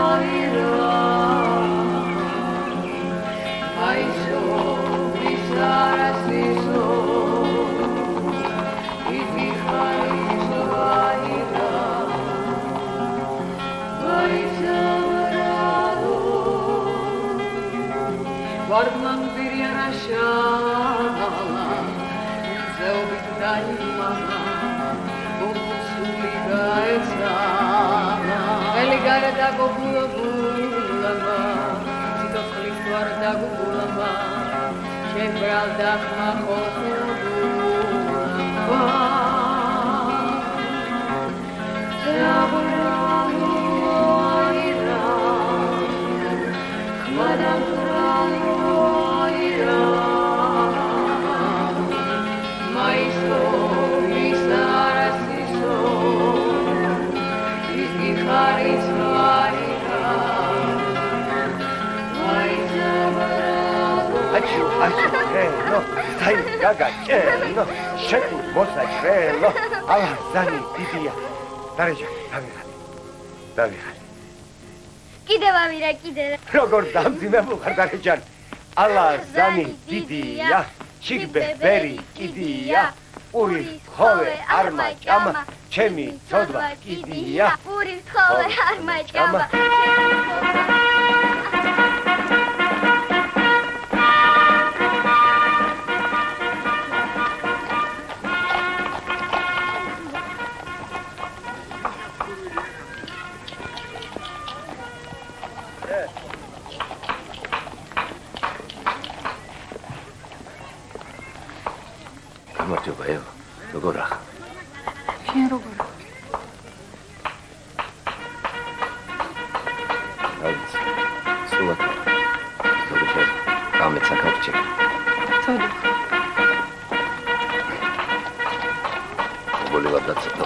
H: აირა მაისო მისარასისო Varman bir yana şala, zevbit daimana, bulsuli gaetsana. Eligare da gobula bulama, sitot khliswar da gobulama, shebral da khma khosbulama. Zabralo aira, khmadam
C: no, stai ragazzo, scegli mossa quello, alla zani didia. Dareja, davira.
L: კიდევა ვირა, კიდე.
C: როგორ დამძიმებულ ხარ დარეჯან? alla zani didia, შიგბე ბერი კიდია, პური ხოვე არ მაჭამა, ჩემი ცოდვა კიდია.
L: პური ხოვე არ მაჭამა.
F: გამარჯობა ევა, როგორ ახ?
A: შენ როგორ?
F: აიც, სულაკ. როგორ გამეცა კავშირი?
A: ცოდო.
F: მოგოლივა დაცეთო.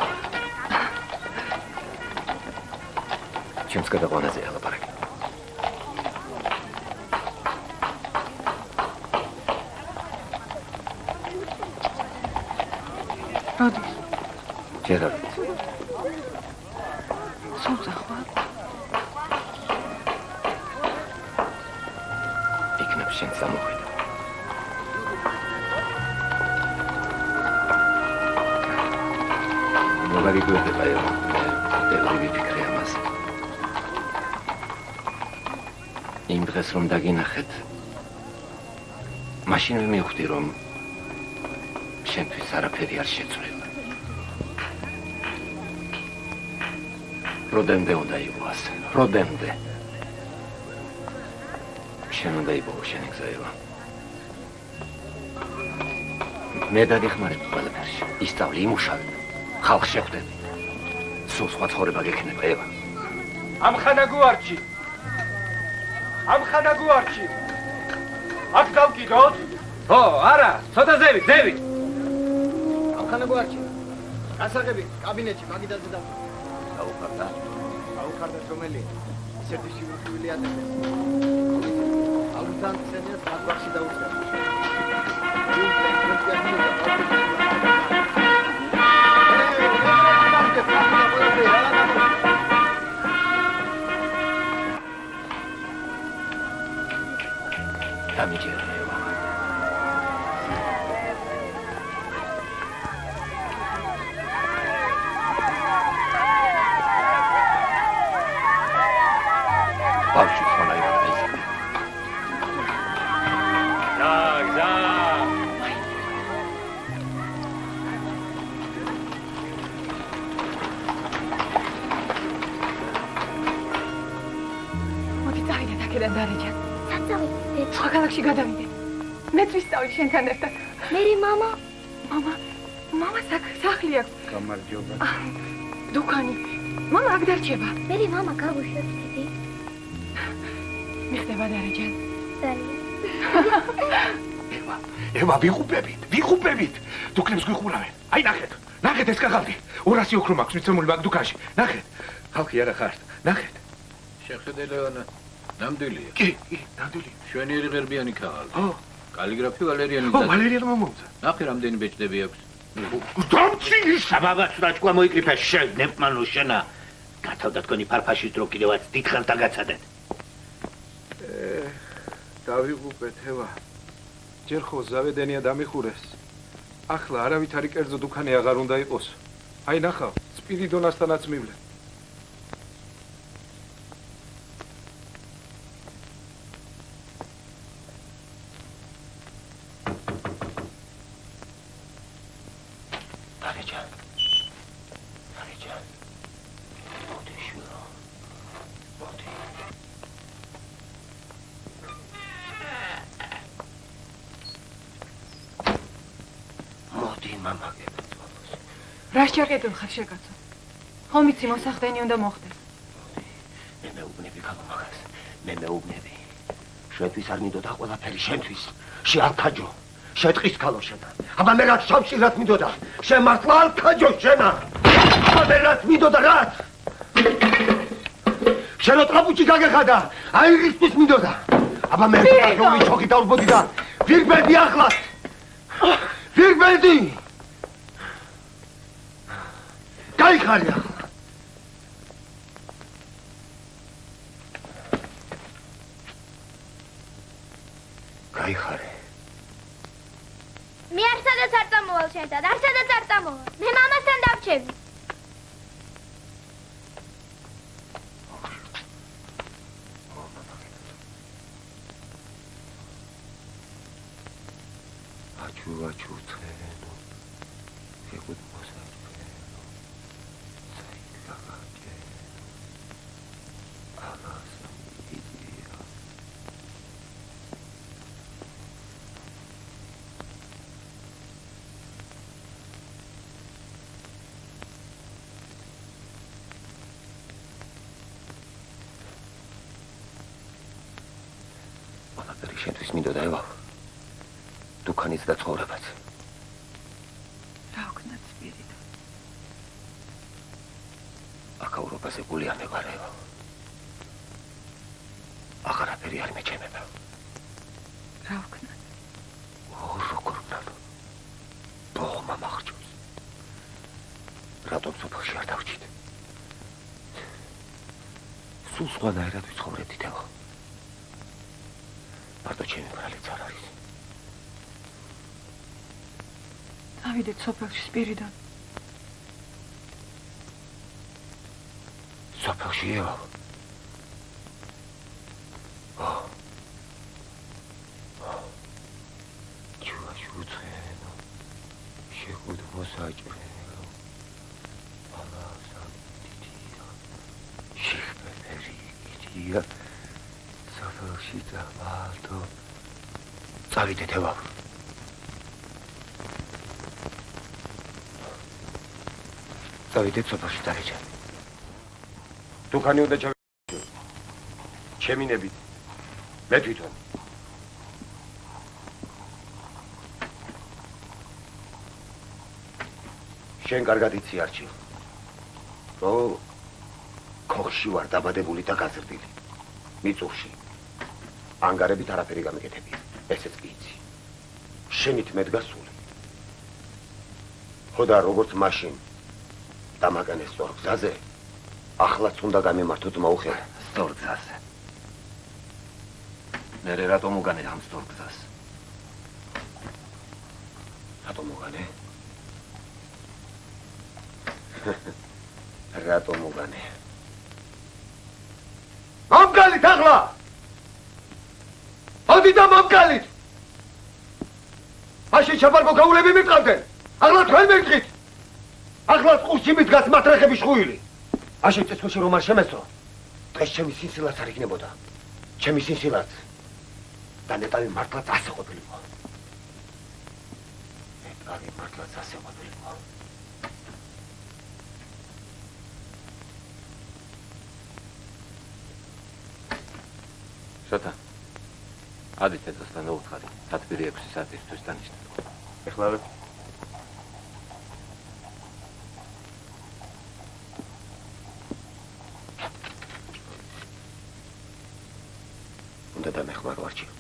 F: ჩემს გადაყვანაზე ალაპარაკი.
A: როდის?
F: ჯერ არ
A: სულზე ხვალ?
F: იქნებ შენ სამოღვიდო. მოგარი გვერდება ევა, დელრი ვიფიქრე ამაზე. იმ დღეს რომ დაგინახეთ, მაშინ მივხვდი რომ შენთვის არაფერი არ შეცვლილა. როდემდე უნდა იყო ასე, როდემდე. შენ უნდა იპოვო შენი გზა ევა. მე დაგეხმარებ ყველაფერში. ისწავლე, იმუშავე. ხალხს შეხვდები. სულ სხვა ცხოვრება გექნება ევა.
C: ამხანა გუარჩი. ამხანა გუარჩი. აქ დავკიდოთ?
K: ო, არა, ცოტა ზევით.
C: ამხანა გუარჩი.
B: გასაღები კაბინეტში მაგიდაზე და
F: აუხარდა.
B: აუხარდა რომელი? ისეთი შევხვილი ატეხეს. ალთან სენიას ბაგში დაუწევ.
F: დამიჯერება. ბავშვი ხონა ის.
K: გზა.
A: მოდი წავიდეთ აქედან დარეჯან.
L: საწავიდეთ.
A: სხვა ქალაქში გადავიდეთ. მეც ვისწავლი შენთან ერთად.
L: მერი მამა.
A: მამა სახლი აქვს.
B: გამარჯობა.
A: დუქანი. მამა აქ დარჩება.
L: მერი მამა გავუშვებს დიდი.
A: მიხდება დარეჯან.
E: ევა, ვიღუპებით. დუქნებს გვიხურავენ. აი ნახეთ ეს კაღალდი. 200 ოქრო მაქვს მიცემული მაგ დუქანში. ნახეთ. ხალხი არა ხართ. ნახეთ.
M: შეხედე ლეონა. ნამდვილია.
E: კი, ნამდვილია.
M: შვენიერი ღერბიანი ქაღალდი.
E: ო,
M: კალიგრაფი ვალერიანი.
E: ვალერიანმა მომცა.
M: ნახე რამდენი ბეჭდები აქვს.
E: დამცინის
C: საბაბაც რაჭკვა მოიკრიფე შენ ნეპმანო შენა. გათავდა თქვენი ფარფაშის დრო კიდევაც დიდხანს დაგაცადეთ.
E: დავიღუპეთ ევა. ჯერ ხო ზავედენია დამიხურეს. ახლა არავითარი კერძო დუქანი აღარ უნდა იყოს. აი ნახავ, სპირიდონასთანაც მივლე.
A: რას ჩაკეტილ ხარ შეკაცო? ხომ იცი მოსახდენი უნდა მოხდეს.
F: მე მეუბნები გამომაღას. მე მეუბნები. შენთვის არ მინდოდა ყველაფერი შენთვის. შეალქაჯო. შეტყის ქალო შენა. აბა მე რაც შავში რაც მინდოდა. შენ მართლა ალქაჯო შენა. აბა მე რაც მინდოდა რაც. შენო ტრაპუჩი გაგეხადა. აი რისთვის მინდოდა. აბა მე რომ ჩოქი დავრბოდი და ვირბედი ახლა. ვირბედი. გაიხარე ახლა. გაიხარე.
L: მე არ სადაც არ წამოვალ შენთან, არ სადაც არ წამოვალ. მე მამასთან დავრჩები.
F: აჩუ ცხენო. შეგუთ მოსაჭრენო. საიქაგაკე. აღასა იდია. ყველაფერი შენთვის მინდოდა ევა. დუქანიც და ცხოვრებაც.
A: რა ვქნათ სპირიდო?
F: აქ ევროპაზე გული არ მეყარევა. აღარაფერი არ მეჩემება.
A: რა ვქნათ?
F: როგორ ვქნათ? ბოღმა მახრჩობს. რატომ სოფელში არ დავრჩით? სულ სხვანაირად ვიცხოვრებდით ევა. მარტო ჩემი ბრალიც არ არის.
A: ავიდეთ სოფელში სპირიდონ.
F: სოფელში ევა. ჩუაშუ ცხენო. შეგუთ მოსაჭრენო. აღასა იდია. შიხბერი იდია. სოფელში წავალდო. წავიდეთ ევა. წავიდეთ სოფელში დარეჯა. დუქანი უნდა ჩავიდე. შემინებით. მე თვითონ. შენ კარგად იცი არჩილ. რომ ქოხში ვარ დაბადებული და გაზრდილი. მიწურში. ანგარებით არაფერი გამიკეთებია. ესეც კი იცი. შენით მედგა სული. ხოდა როგორც მაშინ დამაგანეს სწორ გზაზე, ახლაც უნდა გამემართოთ მოუხედა.
K: სწორ გზაზე. მერე რატომ უგანე ამ სწორ გზას?
F: რატომ უგანე? რატომ უგანე? მომგალით ახლა! მოდი და მომგალით! მაშინ ჩაბარგო გაულები მიყავდნენ! ახლა თქვენ მერწყით! ახლა ყურში მიდგას მატრახების ხვილი! მაშინ წესქოში რომ არ შემესწრო, დღეს ჩემი სინსილაც არ იქნებოდა. ჩემი სინსილაც და ნეტავი მართლაც ასე ყოფილიყო. ნეტავი მართლაც ასე ყოფილიყო.
K: შოთა, ადი თეთროსთან უთხარი, სათბირი 6 საათისთვის დანიშნე.
F: ეხლა უნდა დამეხმარო არჩილ.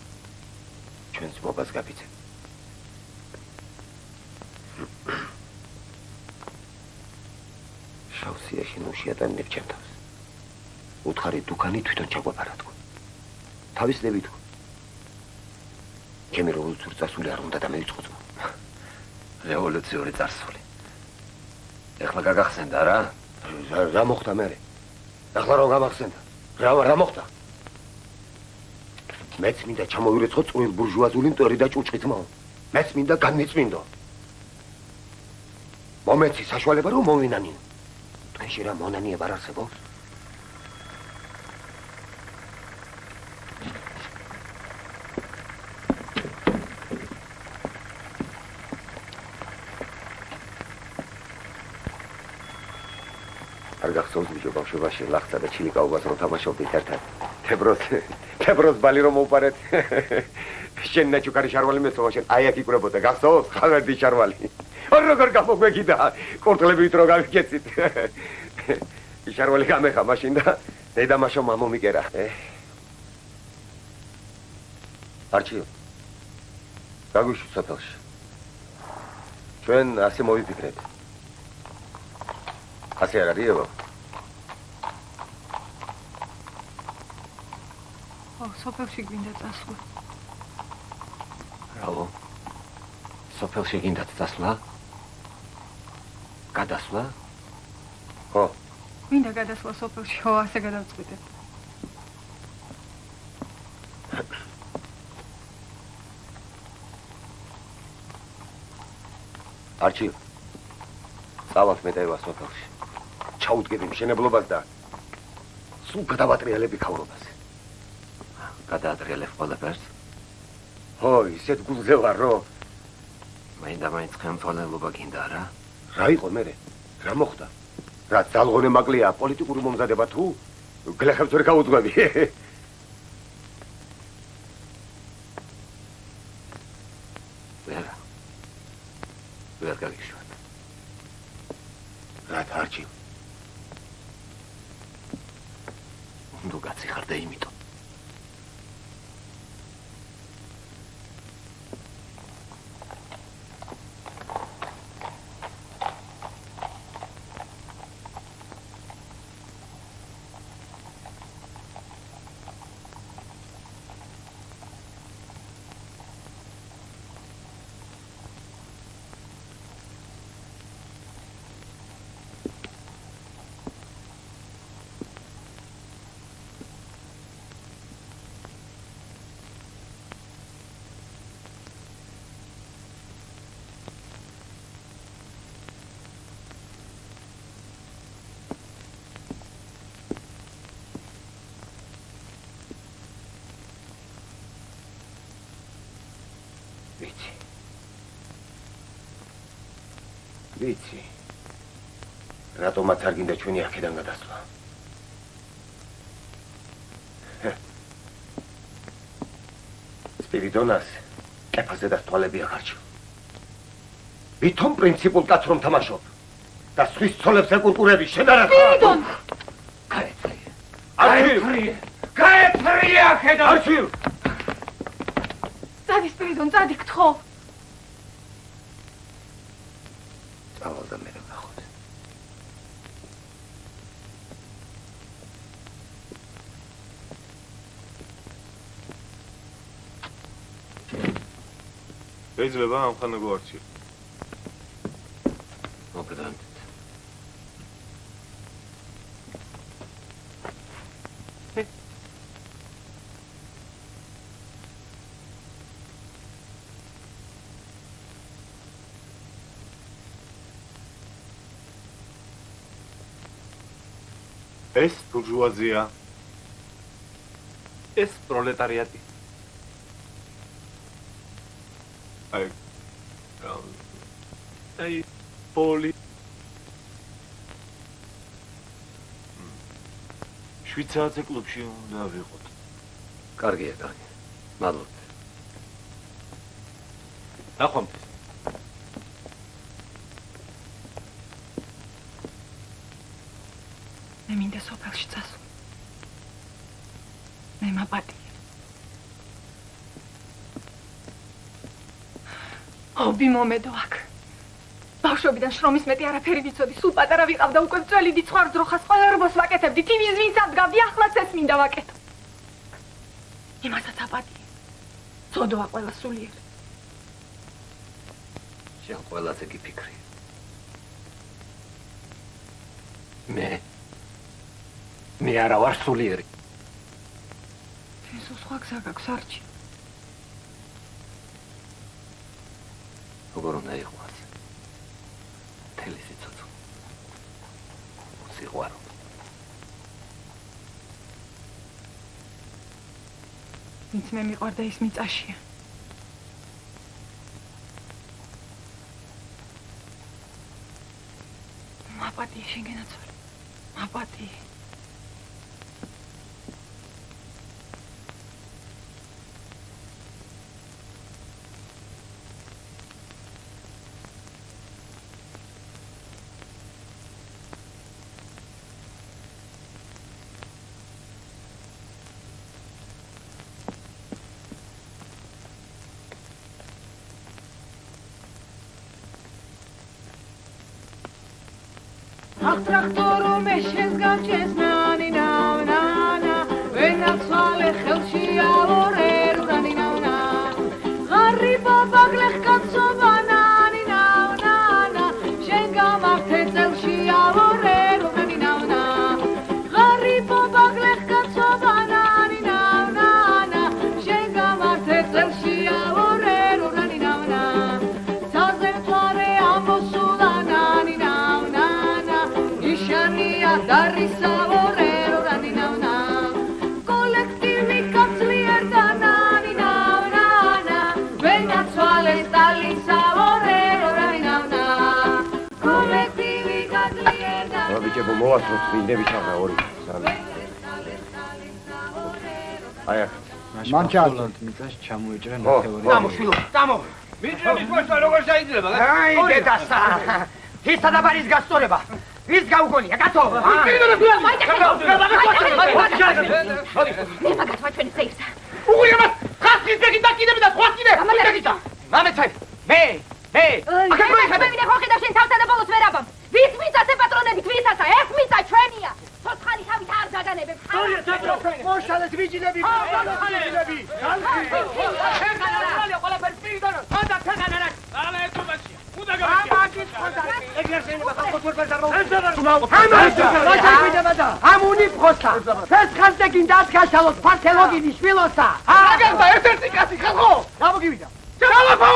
F: ჩვენს მობას გაფიცე. შავსიაში ნუშიატანებ ჩემ თავს. უთხარი დუქანი თვითონ ჩაგვაფარა თქო. თავისდები თქო. ჩემი რევოლუციური წარსული არ უნდა დამეიწყო.
K: რევოლუციური წარსული. ეხლა გაგახსენდა რა?
F: რა მოხდა მერე? ეხლა რომ გამახსენდა. რა მოხდა? მეც მინდა ჩამოვირეცხო წვრილ ბურჟუაზული მტვერი და ჭუჭყითმო. მეც მინდა განმიწმინდო. მომეცი საშუალება რომ მოვინანიო. თქვენში რა მონანიება არ არსებობს? არ გახსოვს ბიჭო ბავშვობაში ლახტა და ჩილიკაობას რომ თამაშობდით ერთად. თებროს ბალი რომ მოვპარეთ. შენ ნაჩუქარი შარვალი მეცოვა შენ აი აქ იკვრებოდა გახსოვს ხავერდი შარვალი. როგორ გამოგვეკიდა კურტლებით რო გავიქეცით. შარვალი გამეხა მაშინ და დედამაშო მამომიკერა. არჩილ გაგვიშვი სოფელში. ჩვენ ასე მოვიფიქრეთ. ასე არ არის ევო?
A: სოფელში გინდა წასვლა.
K: რაო? სოფელში გინდათ წასვლა? გადასვლა?
A: ხო. გინდა გადასვლა სოფელში, ხო, ასე გადავწყვიტეთ.
F: არჩილ, წავალთ მეტევა სოფელში. ჩაუდგები მშენებლობას და სულ გადავატრიალები ქავრობაზე.
K: გადაატრიალებ ყველაფერს?
F: ხო, ისეთ გულზე ვარ, რომ
K: მაინდა-მაინც ხელმძღვანელობა გინდა რა?
F: რა იყო მერე? რა მოხდა? რა ძალღონე მაკლია პოლიტიკური მომზადება თუ გლეხებს ვერ გაუძღვები? ვერ გაგიშვათ. რა თარჩი? უნდა გაციხარ და იმიტომ. ვიცი. რატომაც არ გინდა ჩვენი აქედან გადასვლა? სპირიდონას კეფაზე და თვალები აღარჩევ. ვითომ პრინციპულ კაცს რომ თამაშობ? და სხვის ცოლებს ეკურკურები შედარად.
A: სპირიდონ!
E: გაეფრია ხედავ.
F: არჩილ!
A: წადი სპირიდონ, წადი გთხოვ.
F: წავალ და მე ვნახოთ.
E: შეიძლება ამხანა გვარჩი.
F: მოგდანთ.
E: ეს ბურჟუაზია. ეს პროლეტარიატი. აი პოლი შვიცარიაზე კლუბში უნდა ვიყოთ.
F: კარგია, კარგია. მადლობთ.
E: ნახვამდის.
A: მე მინდა სოფელში წასულ. მე მაპატია. ობი მომედო აქ. ბავშვობიდან შრომის მეტი არაფერი ვიცოდი, სულ პატარა ვიყავდა, უკვე წველი დიცხარ ძროხას ყველა რბოს ვაკეთებდი, ტივის ვინც ადგავდი, ახლაც ეს მინდა ვაკეთო. იმასაც აპატია. წოდოა ყველა სულიერი.
F: შენ ყველაზე გიფიქრი. მე არა ვარ სულიერი.
A: ეს სხვა გზა გაქვს არჩი.
F: როგორ უნდა იყოს? მთელი სიცოცხლე. სიყვარული.
A: ვინც მე მიყვარდა ის მიწაშია. მაპატია შენ გენაცვალე. მაპატია.
N: ტრაქტორო მე შენს გამჭეს ნანი ნანა ვენაცვალე ხელში ავორერ ნანი ნანა ღარი ბაბაგლეხ კაცობა ნანი ნანა შენ გამართე წელში ავორერ ნანი ნანა ღარი ბაბაგლეხ კაცობა ნანი ნანა შენ გამართე წელში ავორერ ნანი ნანა ცაზე თვარე ამოსულა ნანი ნანა იშანია დარისა ორერო რანი ნანა კოლექტივი კაცლიერ და ნანი ნანა ვენაცვალე სტალისა ორერო რანი ნანა კოლექტივი კაცლიერ და
F: რა ბიჭებო მოვასწროთ წინდები ჩაღა ორი სამი აი აქ
B: მან ჩაძლოთ მიწას ჩამოეჭრა ნახევარი
C: დამოშვილო დამო მიჭრების მოსვლა როგორ შეიძლება აი დედასა ისა და ბარის გასწორება ვის გაუგონია კაცო?
N: მე მაგათვა ჩვენი სეიფსა.
C: უღია მას ხასის ბეგი დაკიდები და სხვა კიდე. მამეცაი მე აქ მოიხადე.
N: მე ხო ხედავ შენ თავსა და ბოლოს ვერ აბამ. ვის მიწაზე პატრონებით ვისაცა? ეს მიწა ჩვენია. ცოცხალი თავით არ დაგანებებ.
C: მოშალეს ვიჯილები. ვიჯილები. ყველაფერი პირიდანო. ანდა თაგანარა. ალა ეთუბაში. უნდა გავიქცე. ეგერშენება ხალხო თურბეს არ
N: ამუნი ფხოსა ეს ხანზე გინდა გაშალოს ფართელოგინი შვილოსა
C: აგება ერთ-ერთი კაცი ხალხო გამოგივიდა ჩალაფო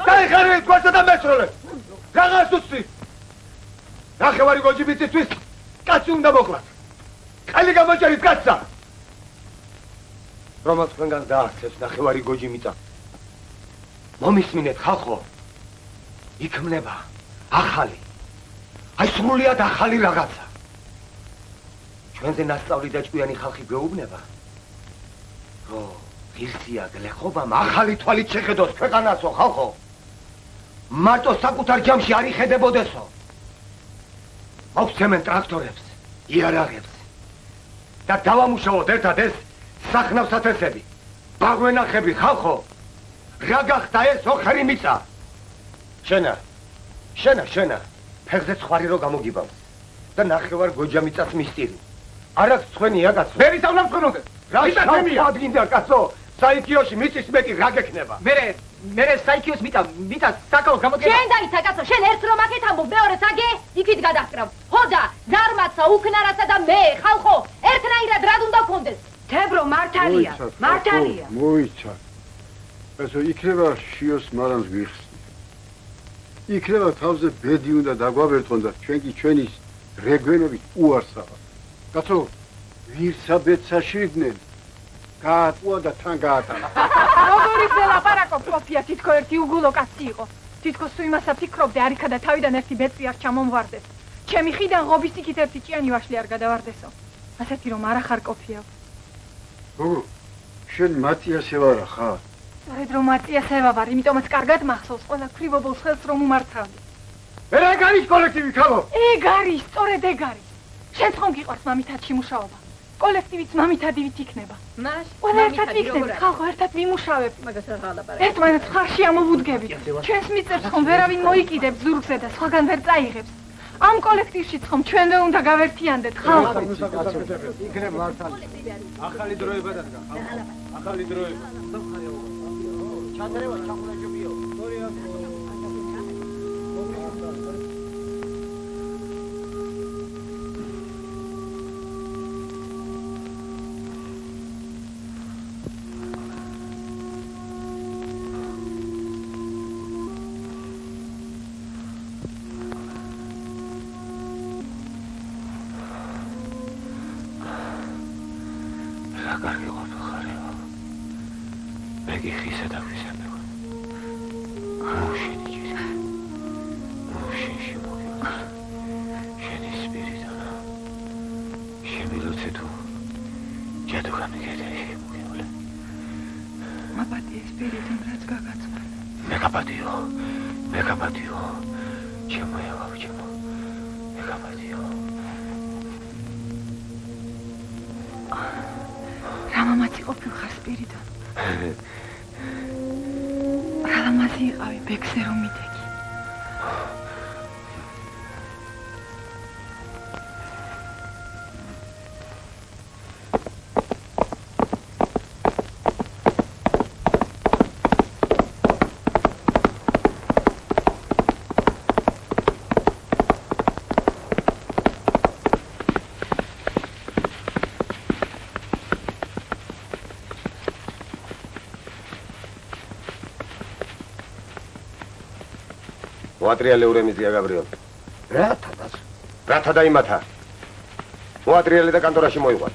C: დაიხარეთ გვაცა და მეცროლე რაღაც უცი ნახევარი გოჯი მიწისთვის კაცი უნდა მოკლათ ყელი გამოჭერით კაცსა რომაც თქვენგან დაარჩეს ნახევარი გოჯი მიწა მომისმინეთ ხალხო იქმნება ახალი აი სრულიად ახალი რაღაცა
F: ჩვენზე ნასწავლი და ჭკვიანი ხალხი გვეუბნება, რომ ღირსია გლეხობამ ახალი თვალით შეხედოს ქვეყანასო ხალხო. მარტო საკუთარ ჯამში არ იხედებოდესო. მოვცემენ ტრაქტორებს, იარაღებს და დავამუშავოთ ერთად ეს სახნავსათესები. ბაღვენახები ხალხო, რა გახდა ეს ოხერი მიწა? შენა, ფეხზე ცხარი რო გამოგიბავს და ნახევარ გოჯა მიწას მისტირი. არ აქვს ცხენია კაცო. ვერ ისავნა მცხენოზე. რა შავი ადგინდა კაცო? საიქიოში მიწის მეტი რა გექნება? მე საიქიოს მიწა საკაოს გამოდგება.
N: შენ დაიცა კაცო, შენ ერთ რომ აქეთ ამბობ, მეორეც აგე, იქით გადასკრავ. ხოდა, ზარმაცსა, უკნარასა და მე, ხალხო, ერთნაირად რად უნდა გქონდეს? თებრო მართალია.
O: მოიცა. ესო იქნება შიოს მარანს ვიხსნი. იქნება თავზე ბედი უნდა დაგვაბერტყონ და ჩვენ კი ჩვენის რეგვენობით უარსაა. კაცო, ვირსა ბედსა შიგნენ. გაატყუა და თან გაატანა.
A: როგორი ლაპარაკობ კოფია, თითქო ერთი უგულო კაცი იყო. თითქოს თუ იმასა ფიქრობდე, არიქა და თავიდან ერთი ბეწვი არ ჩამომვარდეს. ჩემი ხიდან ღობის იქით ერთი ჭიანი ვაშლი არ გადავარდესო. ასეთი რომ არა ხარ კოფია.
O: გოგო, შენ მატიასე ვარა ხარ?
A: სწორედ რომ მატიასევა ვარ, იმიტომაც კარგად მახსოვს ყველა ქრივობოლს ხელს რომ უმართავდი.
O: ეგ არის კოლექტივი ხალო?
A: ეგ არის, სწორედ ეგ არის. შენ ხომ გიყვარს მამითად მუშაობა? კოლექტივიც მამითადივით იქნება. ყველა ერთად ვიქნებით, ხალხო ერთად ვიმუშავებ.
N: მაგას რა ლაპარაკობ?
A: ერთმანეთს ხარში ამოვუდგებით. ჩვენს მიწებს ხომ ვერავინ მოიკიდებს ზურგზე და სხვაგან ვერ წაიღებს. ამ კოლექტივშიც ხომ ჩვენვე უნდა გავერთიანდეთ ხალხო.
O: იქნებ მართალი. ახალი დროება დადგა. ახალი დროება.
C: ჩადრევა ჩახურაჯობიო.
F: მოატრიალე ურემიზია გაბრიელ. რათა დაიმათა. მოატრიალე და კანტორაში მოიყვან.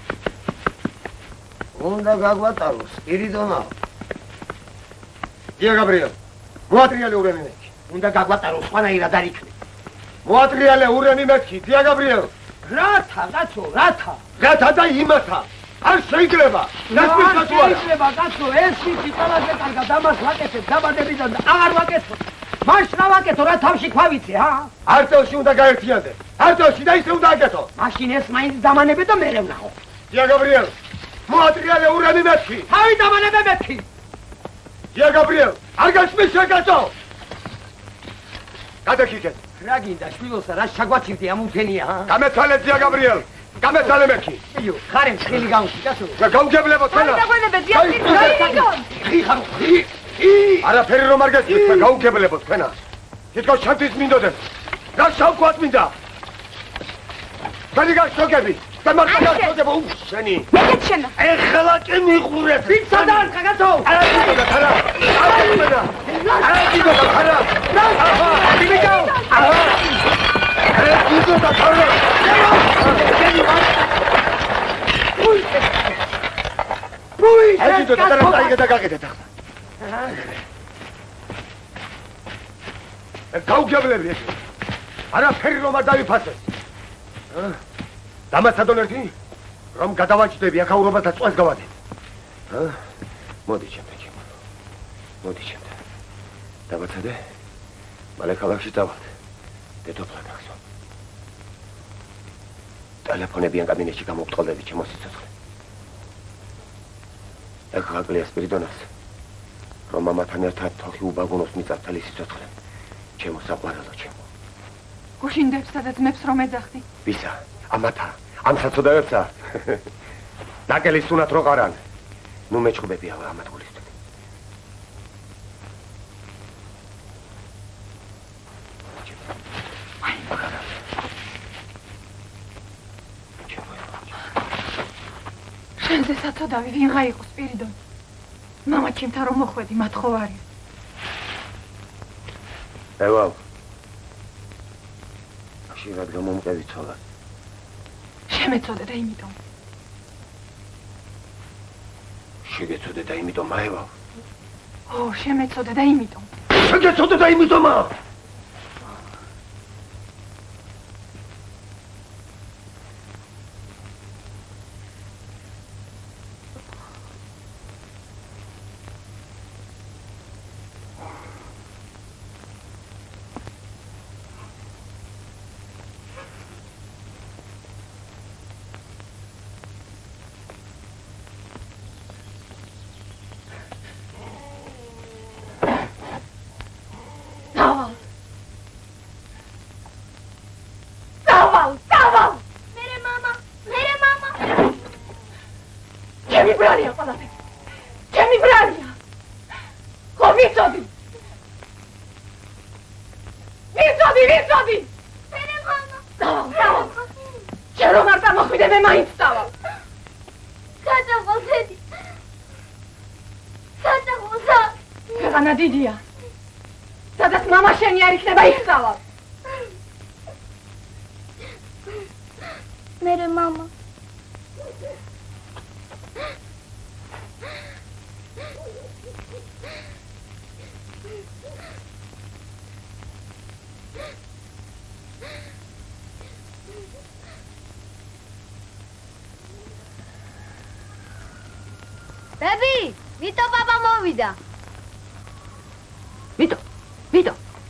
C: უნდა გაგვატაროს, სპირიდონა.
F: დია გაბრიელ. მოატრიალე ურემი მეთქი.
C: უნდა გაგვატაროს, სხვანაირად არ იქნება.
F: მოატრიალე ურემი მეთქი, დია გაბრიელ.
C: რათა, კაცო, რათა?
F: რათა დაიმათა. არ შეიძლება.
C: არ შეიძლება, კაცო, ეს ვიცი ყველაზე კარგად ამას ვაკეთებ დაბადებიდან და აღარ ვაკეთებ. მაშ რა ვაკეთო რა თავში ქვავიცე, ჰა?
F: არტელში უნდა გაერთიანდე. არტელში და ისე უნდა აკეთო.
C: მაშინ ეს მაინც დამანებე და მერე ვნახო.
F: დია გაბრიელ. მოატრიალე ურემი მეთქი.
C: თავი დამანებე მეთქი.
F: დია გაბრიელ. არ გასმის შეკაცო. გადაკიქეთ.
C: რა გინდა შვილოსა რა შაგვაცივდი ამ უთენია, ჰა?
F: გამეცალე დია გაბრიელ. გამეცალე მეთქი.
C: იო, ხარემ ხილი გავუში, კაცო.
F: გაუგებლებო თქვენა.
A: დაგვენებე დია სპირიდონ.
F: ხი ხარო, ხი. არაფერი რომ არ გესმის, გაუგებლებო თქვენა. თითქოს შანტის მინდოდეთ. რა შავკვათ მინდა? ბალი გაშოგები. და მაგა გაშოგებო უშენი.
A: მეგეთ შენა.
F: ეხლა კი მიყურეთ.
C: ფიცა და არ კაცო.
F: არა გიგო ხარა. არა გიგო ხარა. აჰა, გიგო. აჰა. არა გიგო ხარა. ბუი, ეს გიგო და რა დაიგე გაგეთეთ ახლა. გაუგებლები ეს. არაფერი რომ არ დავიფასეს. დამაცადონ ერთი? რომ გადავაჭდები აქაურობა და წვეს გავადებ. მოდი ჩემთან. მოდი ჩემთან. დაბაცადე. მალე ქალაქში დავალთ. დედოფლად ახსოვ. ტელეფონებიან კაბინეტში გამოვტყოლდები ჩემო სიცოცხლე. ეხლა აკლია სპირიდონას. რომ მამათან ერთად თოხი უბაგუნოს მიწართალი სიცოცხლე. ჩემო საყვარელო ჩემო.
A: გუშინდებს სადაც მეფს რომ ეძახდი.
F: ვისა? ამათა. ამ საწოდაერცა. ნაკელის სუნათ რო ყარან. ნუ მეჩხუბებია ამათ გულისთვის.
A: შენზე საწოდავი ვინღა იყო სპირიდონი. მამა ჩემთან რომ მოხვედი მათხოვარია.
F: ევალ. ხშირად გამომყევი ცოლად.
A: შემეწოდე და იმიტომ.
F: შეგეწოდე და იმიტომ მაევალ.
A: შემეწოდე და იმიტომ.
F: შეგეწოდე და იმიტომ.
A: დიდია. სადაც მამა შენი არ იქნება იქცავა.
L: მერე მამა. ბები, ვიტო პაპა მოვიდა.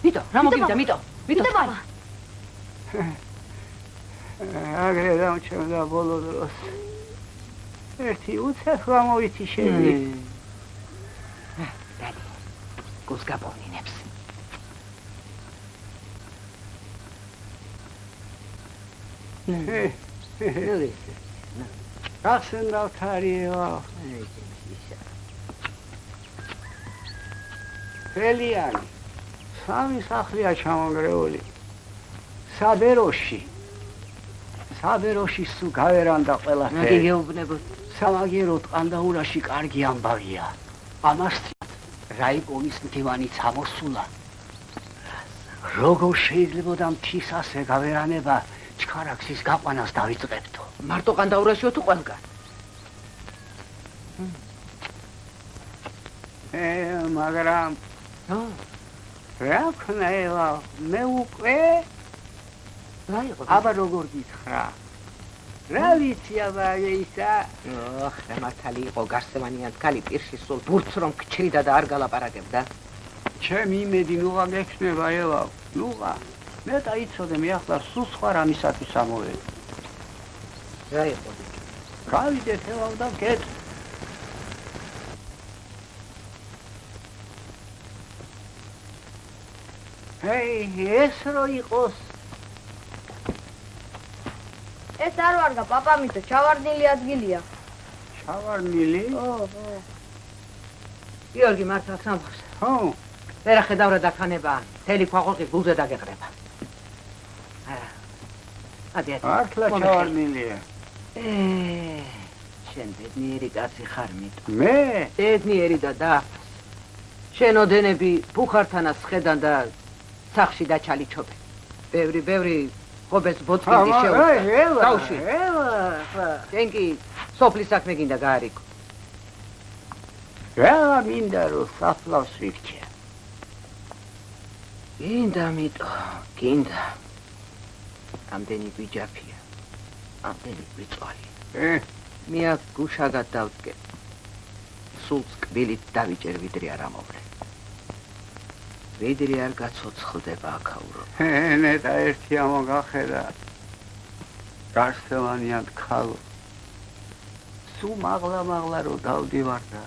H: ვიტო, რა მოგივიდა, ვიტო
L: პაპა.
I: აგრე დამჩნდა ბოლო დროს. ერთი უცეხლა მოვიცი შენი.
H: დადი, გულს გაპოვნინებს.
I: გახსენდა თარიევა. ფელიანი. სამი სახლია ჩამონგრეული. საბეროში სუ გავერანდა ყველაფერი.
H: ნაგი გეუბნებოდ.
I: სამაგიეროდ ყანდაურაში კარგი ამბავია. ამას რაიკოვის მდივანიც ამოსულა. როგორ შეიძლება და მთის ასე გავერანება ჩქარაქსის გაყვანას დავიწყებდო.
H: მარტო ყანდაურაშიო თუ ყველგან?
I: მაგრამ რა ქნაევა მე უკვე აბა როგორ გითხრა რა ვიცი აბა ისა
H: რა მართალი იყო გარსევანიან თქალი პირში სულ ბურთს რომ ქჩრიდა და არ გალაპარაკებდა
I: ჩემი იმედი ნუღა გექნება ევა ნუღა მე დაიცოდე მე ახლა სულ სხვა რამისათვის ამოვედი
H: რა იყო
I: გავიდეთ ევა და გეთ ეს რო იყოს
G: ეს არ ვარგა პაპამისო ჩავარდნილი ადგილია
I: ჩავარდნილი?
H: გიორგი მართალს ამბობს ვერა ხედავ რა დაქანება მთელი ქვაყოყი გულზე დაგეყრება
I: მართლა ჩავარდნილია
H: შენ ბედნიერი კაცი ხარ მიტო
I: მე?
H: ბედნიერი და შენ ოდენები ბუხართანას ხედან და სახში დაჩალი ჩობე. ბევრი ხობეს ბოწკინდი შეუწყდა. დავში. შენ კი სოფლის საქმე გინდა გაარიქო.
I: რა მინდა რომ საფლავს ვიქჩე.
H: გინდა მიტო, გინდა. ამდენი გვიჯაფია. ამდენი გვიწვალი. მე აქ გუშა გადავდგე. სულს კბილით დავიჭერ ვიდრე არ ამოვლე. ვიდრე არ გაცოცხლდება აქაურო.
I: ნეტა ერთი ამოგახედა. გარსევანიან ქალო. სულ მაღლა რო დავდივარ და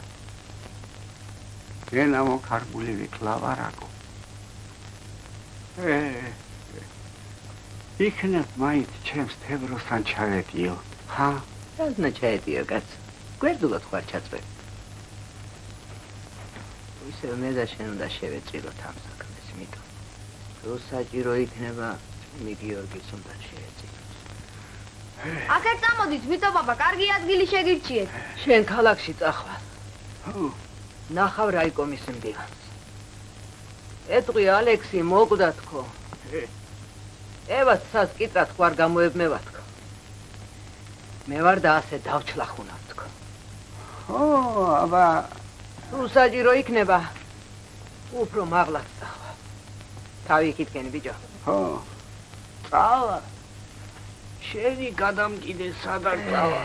I: ენა მოხარგული ვიკლავარაკო. იქნებ მაინც ჩემს თებროსთან ჩავედიო. ჰა?
H: რაზნა ჩაედიო კაც? გვერდულად ხარ ჩაწვე. ისე მე და შენ უნდა შევეწიროთ ამ საქმეს, იმიტომ რომ საჭირო იქნება მე გიორგის უნდა შევეწიროთ.
G: აქეთ წამოდით, ვიტო ბაბა, კარგი ადგილი შეგირჩიეთ.
H: შენ ქალაქში წახვალ. ნახავ რაიკომის მდივანს. ეტყვი ალექსი მოკვდა თქო. ევას სასკიწად ხარ გამოებმევა თქო. მე ვარ და ასე დავჩლახუნავ თქო.
I: აბა
H: თუ საჭირო იქნება უფრო მაღლაც წახვა. თავი იქითკენი ბიჭო.
I: წავა. შენი გადამკიდე სადარ წავა.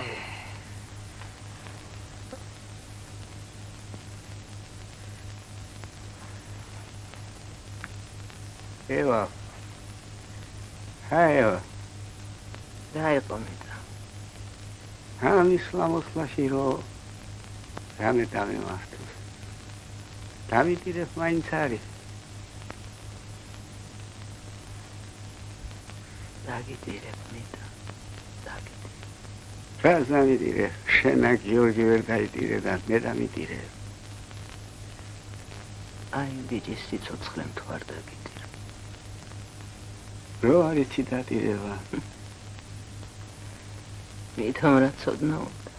I: ევა. ჰაიო.
H: დაიყვანეთ.
I: ამის ლამოსლაში რო რამე დამემართოს. დავიტირებ მაინც არის.
H: დაგიტირებ მეტა. დაგიტირებ.
I: რას დამიტირებ? შენა გიორგი ვერ დაიტირე და მე დამიტირებ.
H: აი ბიჭის სიცოცხლემ თუ არ დაგიტირებ.
I: რო არიცი დატირება.
H: მითომ რა ცოდნა უნდა.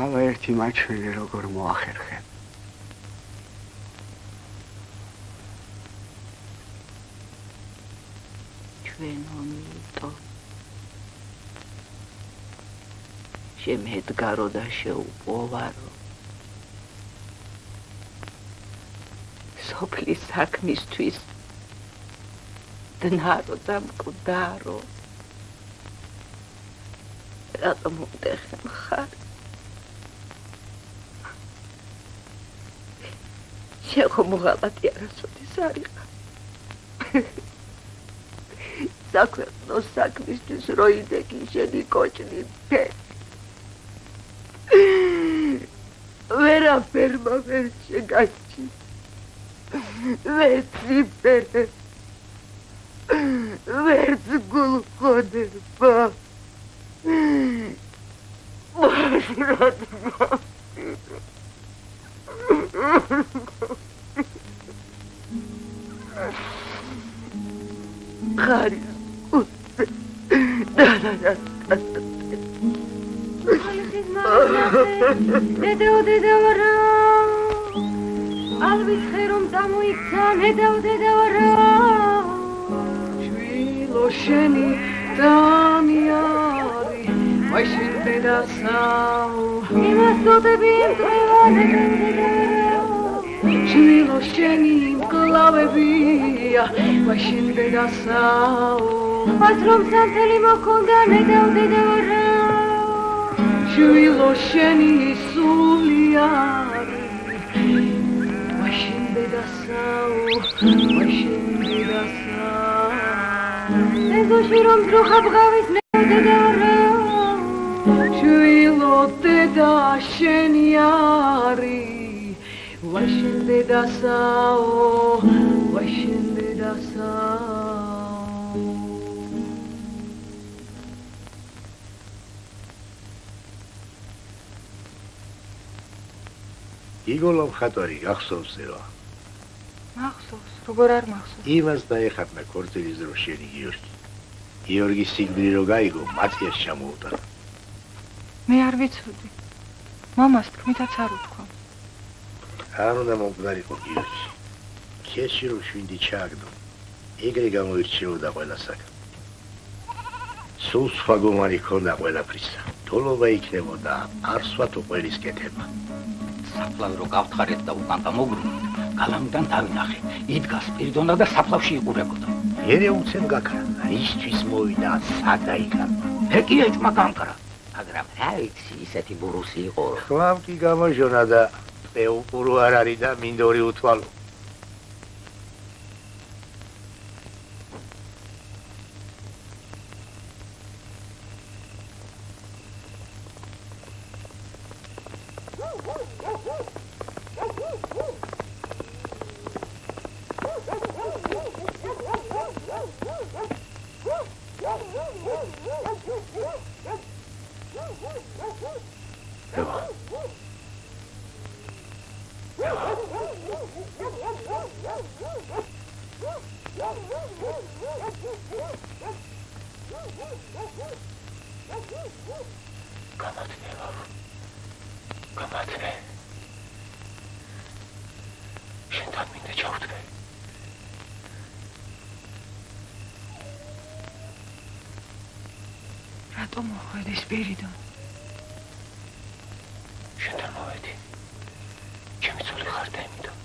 I: აბა ერთი მაჩვენე როგორ მოახერხებ.
H: ჩვენო მიტო. შემედგარო და შეუპოვარო. სოფლის საქმისთვის დნარო და მკვდარო. რატომ უდეხე მხარ? შეხო მოღალატი არასოდეს არიყა. საქმე საქმისთვის რო იდექი შენი კოჭნი ფე. ვერაფერმა ვერ შეგაჩი. ვერციფერე. ვერც გულხოდება. ხარი დედაო ალბიცხე რომ წამოიქცა დედაო შვილო შენი დამიარი მაშინ დედასაო იმასოდები შვილო შენი მკლავებია მაშინ დედასაო ას რომ სანთელი მოხონდა დედაო შვილო შენი სულიარი მაშინ დედასაო ეზოში რომ დროხა ბღავის დედაო შვილო დედა შენი არის ვაშენ დედასაო
B: იგოლო მხატვარი გახსოვს რა?
A: მახსოვს, როგორ არ მახსოვს?
B: იმას დაეხატნა ქორწილის დრო შენი გიორგი. გიორგის სიკვდილი რო გაიგო, მათიას ჩამოუტანა.
A: მე არ ვიცოდი. მამას თქმითაც არ უთქვა.
B: არ უნდა მომკვდარიყო გიორგი. ქეში რო შვინდი ჩააგდო, ეგრე გამოირჩეოდა ყველა საქმე. სულ სხვა გომარი ქონდა ყველაფრისა. თოლობა იქნებოდა არსვათ უყველის კეთება.
K: საფლავი რო გავთხარეთ და უკან გამოგრუნდით, გალამიდან დავინახე. იდგა სპირიდონა და საფლავში იყურებოდა.
B: ერე უცემ გაქრა, რისთვის მოვიდა, სად დაიკარგა.
K: ეკია ჭმა განკრა. მაგრამ რა ვიცი, ისეთი ბურუსი იყო.
B: ხმამ კი გამოჟონა და პეუპურო არ არის და მინდორი უთვალო.
A: რატომ მოხვედი სპირიდონ?
K: შენთან მოვედი. ჩემი ცოლი ხარ და იმიტომ.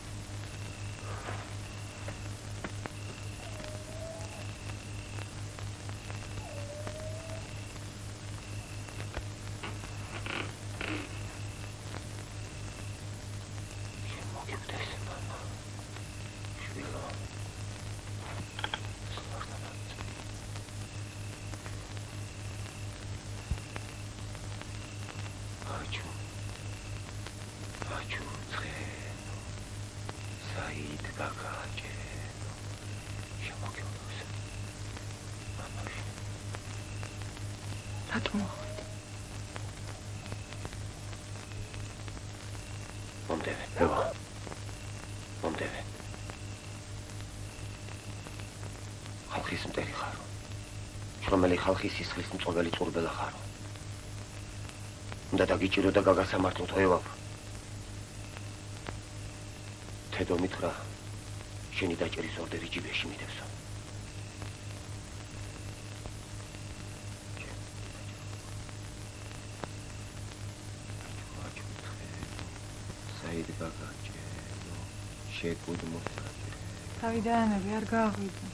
A: რატომ მოხვედი?
K: მომდევე, ევა. მომდევე. ხალხის მტერი ხარო. შრომელი ხალხის სისხლის მწოველი წურბელა ხარო. უნდა დაგიჭირო და გაგასამართლოთ, ევა. თედო მითხრა, შენი დაჭერის ორდერი ჯიბეში მიდევსო.
A: თავიდანები არ გააღვიძე.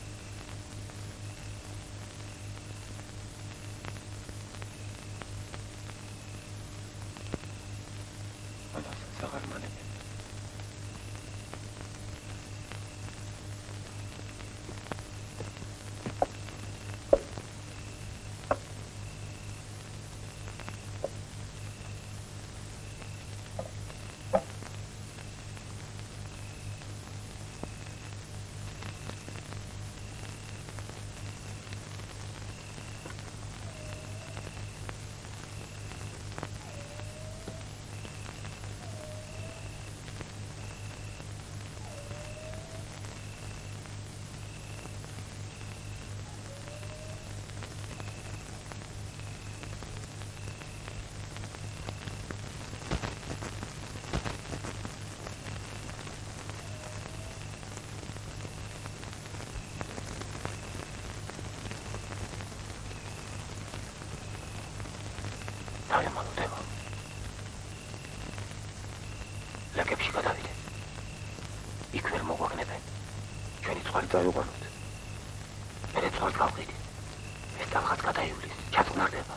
A: ლაკებში გადავიდეთ. იქ ვერ მოგვაგნებენ. ჩვენი წყალი დაიუყანოთ. მერე წყალს გავყიდით. ეს ტალღაც გადაივლის, ჩაწყნარდება.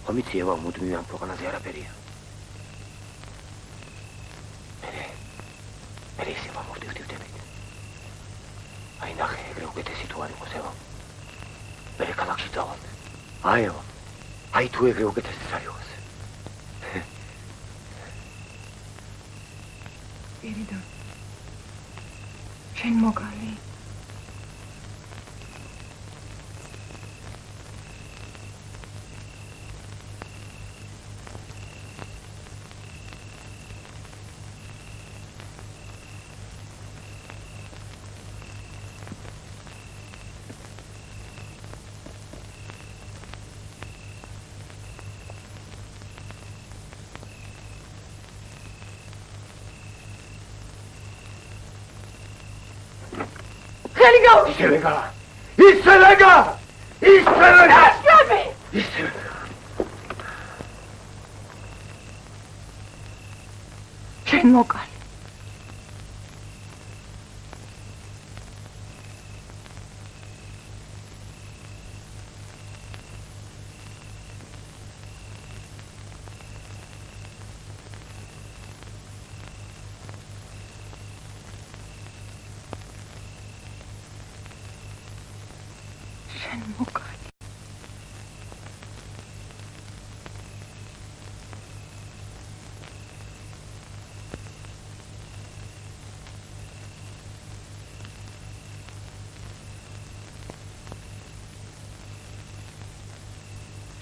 A: ხომიცი ევა მუდმივი ამ ქვეყანაზე არაფერია. მერე ისე ვამოვდივდებით. აი ნახე, ეგრე უკეთესი თუ არ იყოს ევა. მერე ქალაქში წავალთ. აი ევა, აი თუ ეგრე უკეთესი არ იყოს. სპირიდონ, შენ მოკალი.
K: ისევეგა!
A: შენ მოკალი. შენ მოკალი.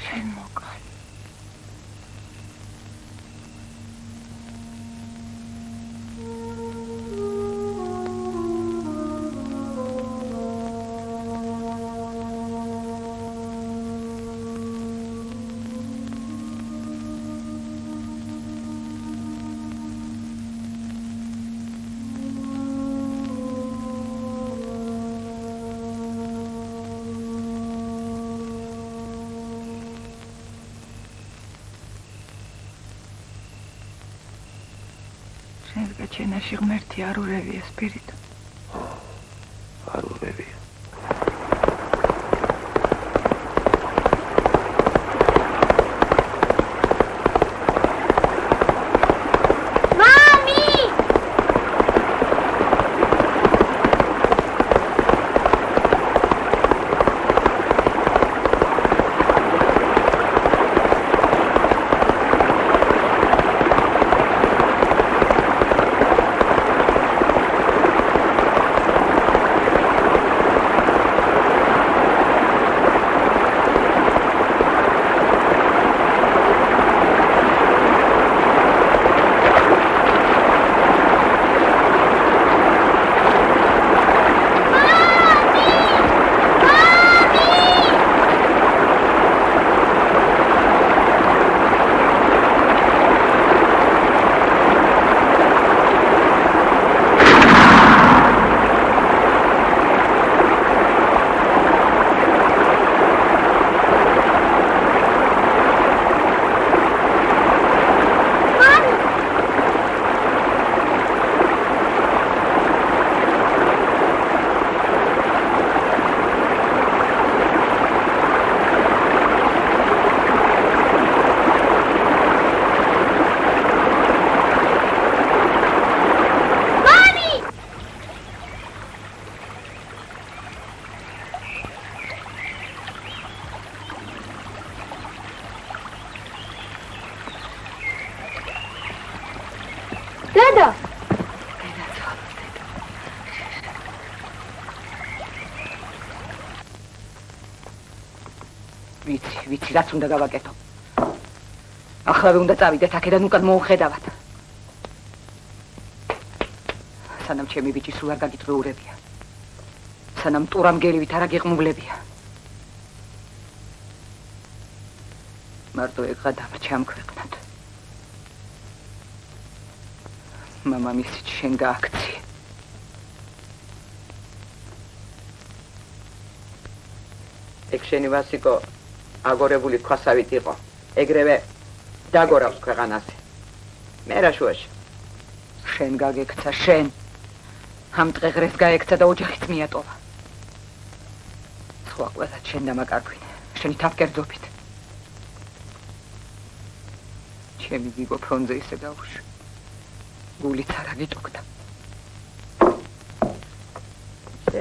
A: შენ მოკალი. შენს გაჩენაში ღმერთი არ ურევია სპირიტო.
F: არ ურევია.
L: დედა
H: ვიცი რაც უნდა გავაკეთო. ახლავე უნდა წავიდეთ აქედან უკან მოუხედავად. სანამ ჩემი ბიჭი სულ არ გაგიტყეურებია. სანამ ტურამ გელივით არ აგეყმულებია. მარტო ეგ გადამრჩა ამ ქვეყნად. მამამისით შენ გააქცია. ეგ შენი ვასიკო აგორებული ქვასავით იყო. ეგრევე დაგორავს ქვეყანაზე. მე რა შუაში? შენ გაგექცა შენ. ამ დღეღრეს გაექცა და ოჯახიც მიატოვა. სხვა ყველა შენ დამაკარგვინე. შენი თავკერძობით. ჩემი გიგო ფრონზე ისე გავუშვი. გულიც არ აგიტყდა.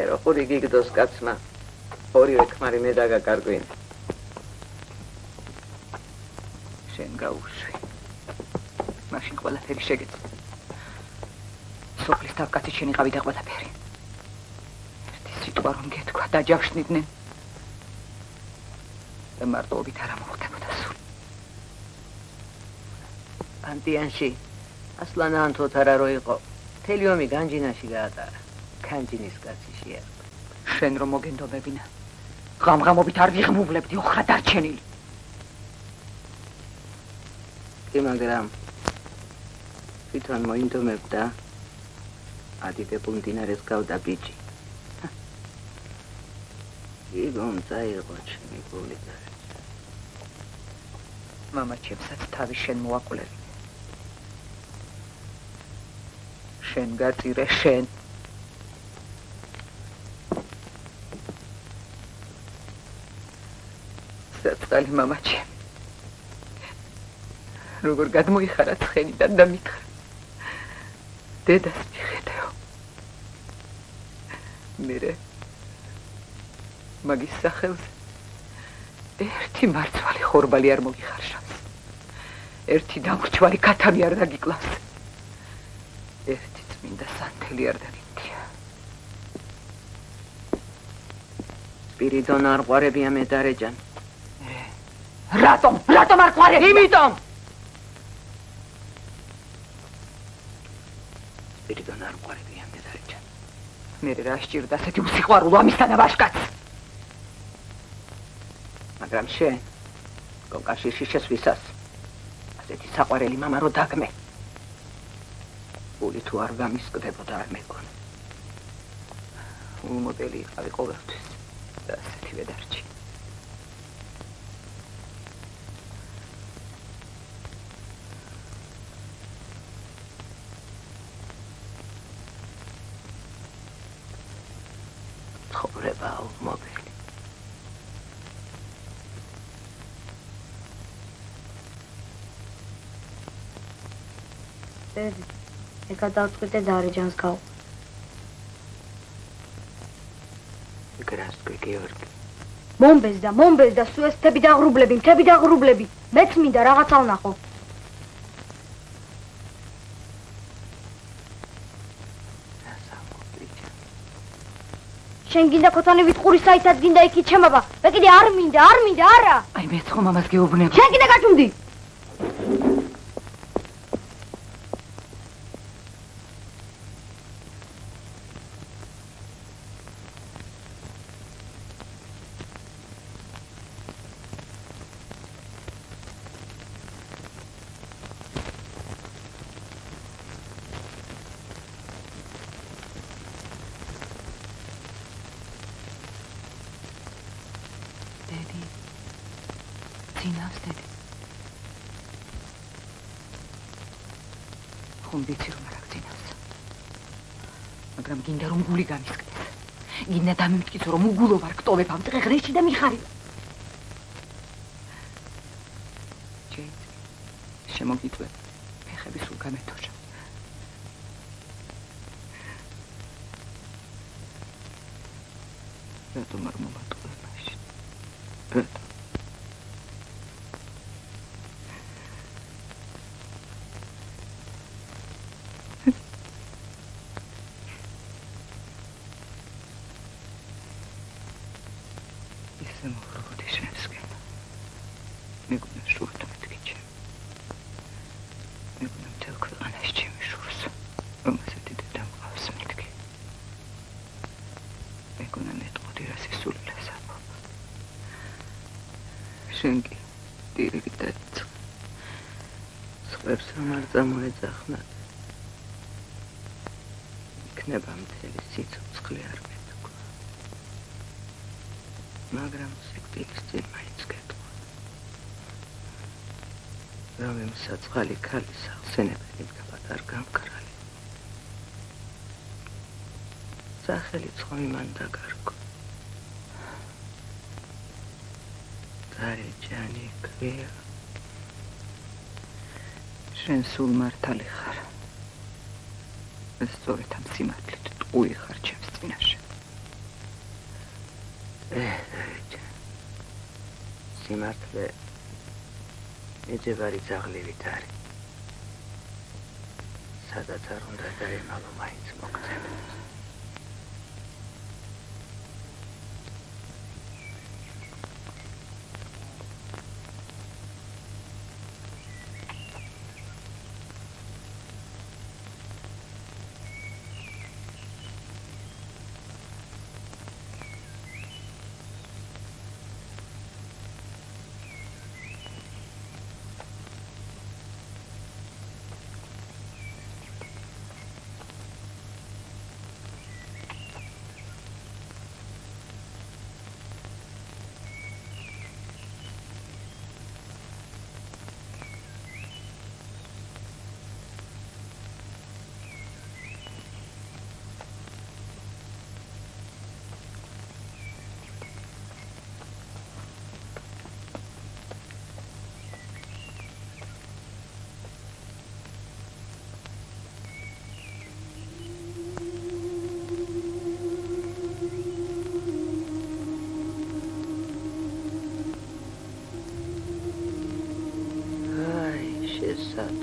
H: ერო ხური გიგდოს კაცმა. ორივე ქმარი მე დაგაკარგვინე. შენ გაუშვი. მაშინ ყველაფერი შეგეწ. სოფლის თავკაცი შენ იყავი და ყველაფერი. ერთი სიტყვა რომ გეთქვა დაჯავშნიდნენ. და მარტოობით არ ამოხდებოდა სულ. ანტიანში ასლანა ანთოთარა რო იყო. მთელი ომი განჯინაში გაატარა. განჯინის კაცი შეარყა. შენ რომ მოგენდობებინა. ღამღამობით არ ვიღმუვლებდი ოხრა დარჩენილი. კი მაგრამ თვითონ მოინდომებდა ადიდებულ მდინარეს გავდა ბიჭი. იგომ წაიღო ჩემი გული და მამა ჩემსაც თავი შენ მოაკვლევი. შენ გაწირე შენ. საწყალი მამაჩი. როგორ გადმოიხარა ცხენიდან და მითხრა. დედას მიხედეო. მერე მაგის სახელზე ერთი მარცვალი ხორბალი არ მოგიხარშავს. ერთი დამრჩვალი ქათამი არ დაგიკლავს. ერთი წმინდა სანთელი არ დაგინდია. სპირიდონ არ ყვარებია მე დარეჯან. რატომ არ ყვარებია? იმიტომ სპირიდონ არ ყვარებია მე დარეჯან. მე რა სჭირდა ასეთი უსიყვარულო ამისთანა ვაშკაც. მაგრამ შენ კავშირში შესვლისას ასეთი საყვარელი მამა რო დაგმე. გული თუ არ გამისკდებოდა არ მეკონა. მოდელი იყავი ყოველთვის და ასეთივე დარჩი. ცხოვრება მოდელი.
G: გადავწყვიტე დარეჯანს გავ.
H: გრასკე გეორგი.
G: მომბეზდა, სულ ეს მთები დაღრუბლები. მეც მინდა რაღაცა ვნახო. შენ გინდა ქოთანივით ყურის საითაც გინდა იქით შემაბა. მე კიდე არ მინდა, არა.
H: აი მეც ხომ ამას გეუბნება.
G: შენ კიდე გაჩუმდი.
H: მაგრამ გინდა რომ გული გამისკდეს. გინდა დამიმტკიცო რომ უგულო ვარ გტოვებ ამ წეღრეში და მიხარებ. შემოგიწვე ფეხები სულ გამეთოშა. რატომ არ მომატყუე მაშინ? რატომ? შენკი დირიგით დაიწყო. სხვებს რომ არ წამოეძახნათ. იქნება მთელი სიცოცხლე არ მეთქვა. მაგრამ სიკვდილის წინ მაინც გეტყვა. რამემ საწყალი ქალის ახსენებელი მდგაბად არ გამკრალი. სახელი ცხომი მან დაგარგო. დარეჯანი ქვია. შენ სულ მართალი ხარ. სწორედ ამ სიმართლით ტყუი ხარ ჩემს წინაშე. სიმართლე ეძებარი ძაღლივით არის. სადაც არ უნდა დაემალო მაინც მოგწევს.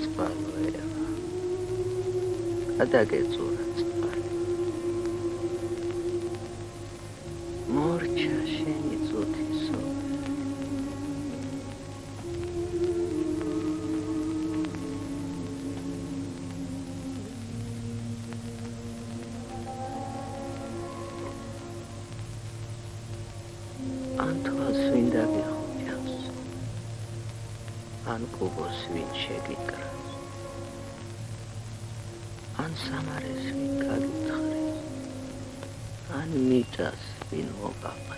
H: წყალო გადაგეწურა წყალი მორჩა შენი წუთისო ანთვალს ვინ დაგეხუჭავს ან კუბოს ვინ შეგიკრას ან სამარეს ვინ გაგიცხრეს ან ნიტას ვინ მოგაყრეს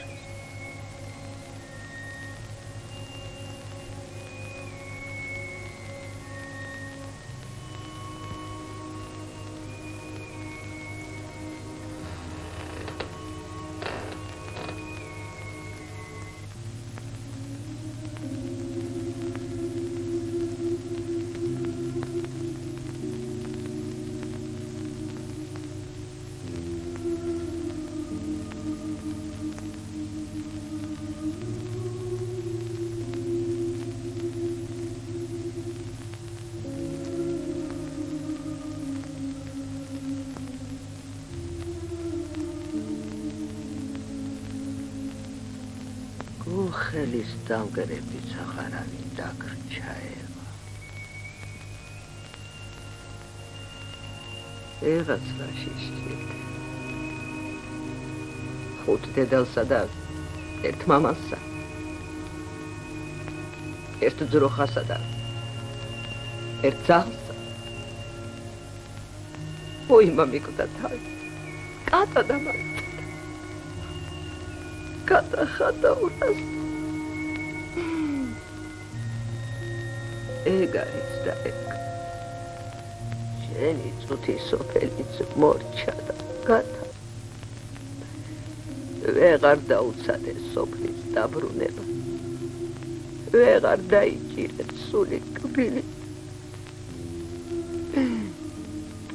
H: ხელის დამგრებით აღარავინ დაგრჩაევა եղაც რაში სჭირდა ხუთ დედალსა და ერთ მამასა ერთ ძროხასა და ერთ ძაღლსა ოიმა მიკდა თავი კატა და კატა ხატა ურას ეგ არის და ეგ შენი წუთი სოფელიც მორჩა და გათა ვეღარ დაუცადე სოფლის დაბრუნება ვეღარ დაიჭირეთ სული კბილი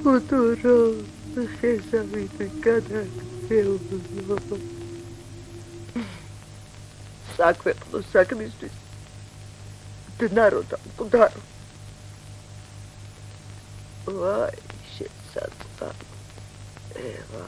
H: ფუტურო ხესავით გადაგეულო საკვეპლო საქმისთვის დნარო და მკვდარო ვაი შეცაწყალო ევა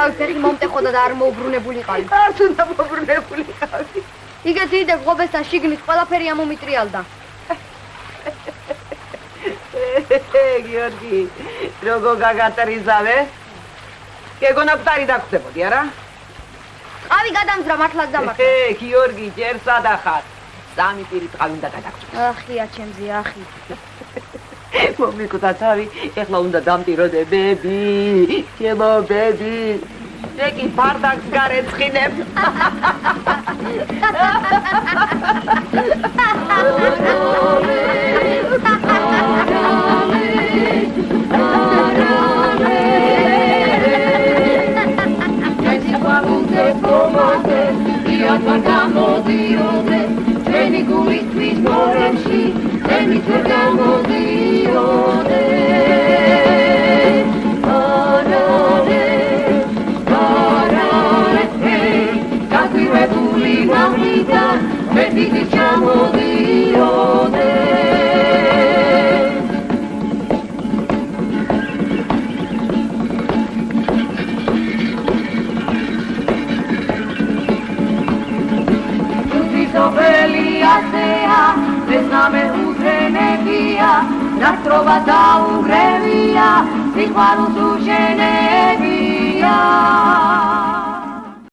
G: თავი მომტეხოდა და არ მოუბრუნებულიყავი.
H: არც უნდა მოუბრუნებულიყავი.
G: იგეც იდებ ღობესთან შიგნით ყველაფერი ამომიტრიალდა.
H: გიორგი, როგორ გაგატრიზავე? გეგონა კვტარი დაგხვდებოდი, არა?
G: ყავი გადამძრა მართლაც დამახე.
H: გიორგი, ჯერ სადახარ. სამი პირი ტყავი უნდა გადაგჭროს.
G: ახია ჩემზე, ახი.
H: მომიკვდა თავი, ეხლა უნდა დამტიროდე ბები, ჩემო ბები. შეკი ფარდაკს გარეცხინებ. Teni gulis tvis moremshi, teni tvergamodiode. Arare, arare, hey, kakvi rebuli mamita, mediti chamodiode. Vesname udrenevia, nas trova da ugrevia, si hvalu sušenevia.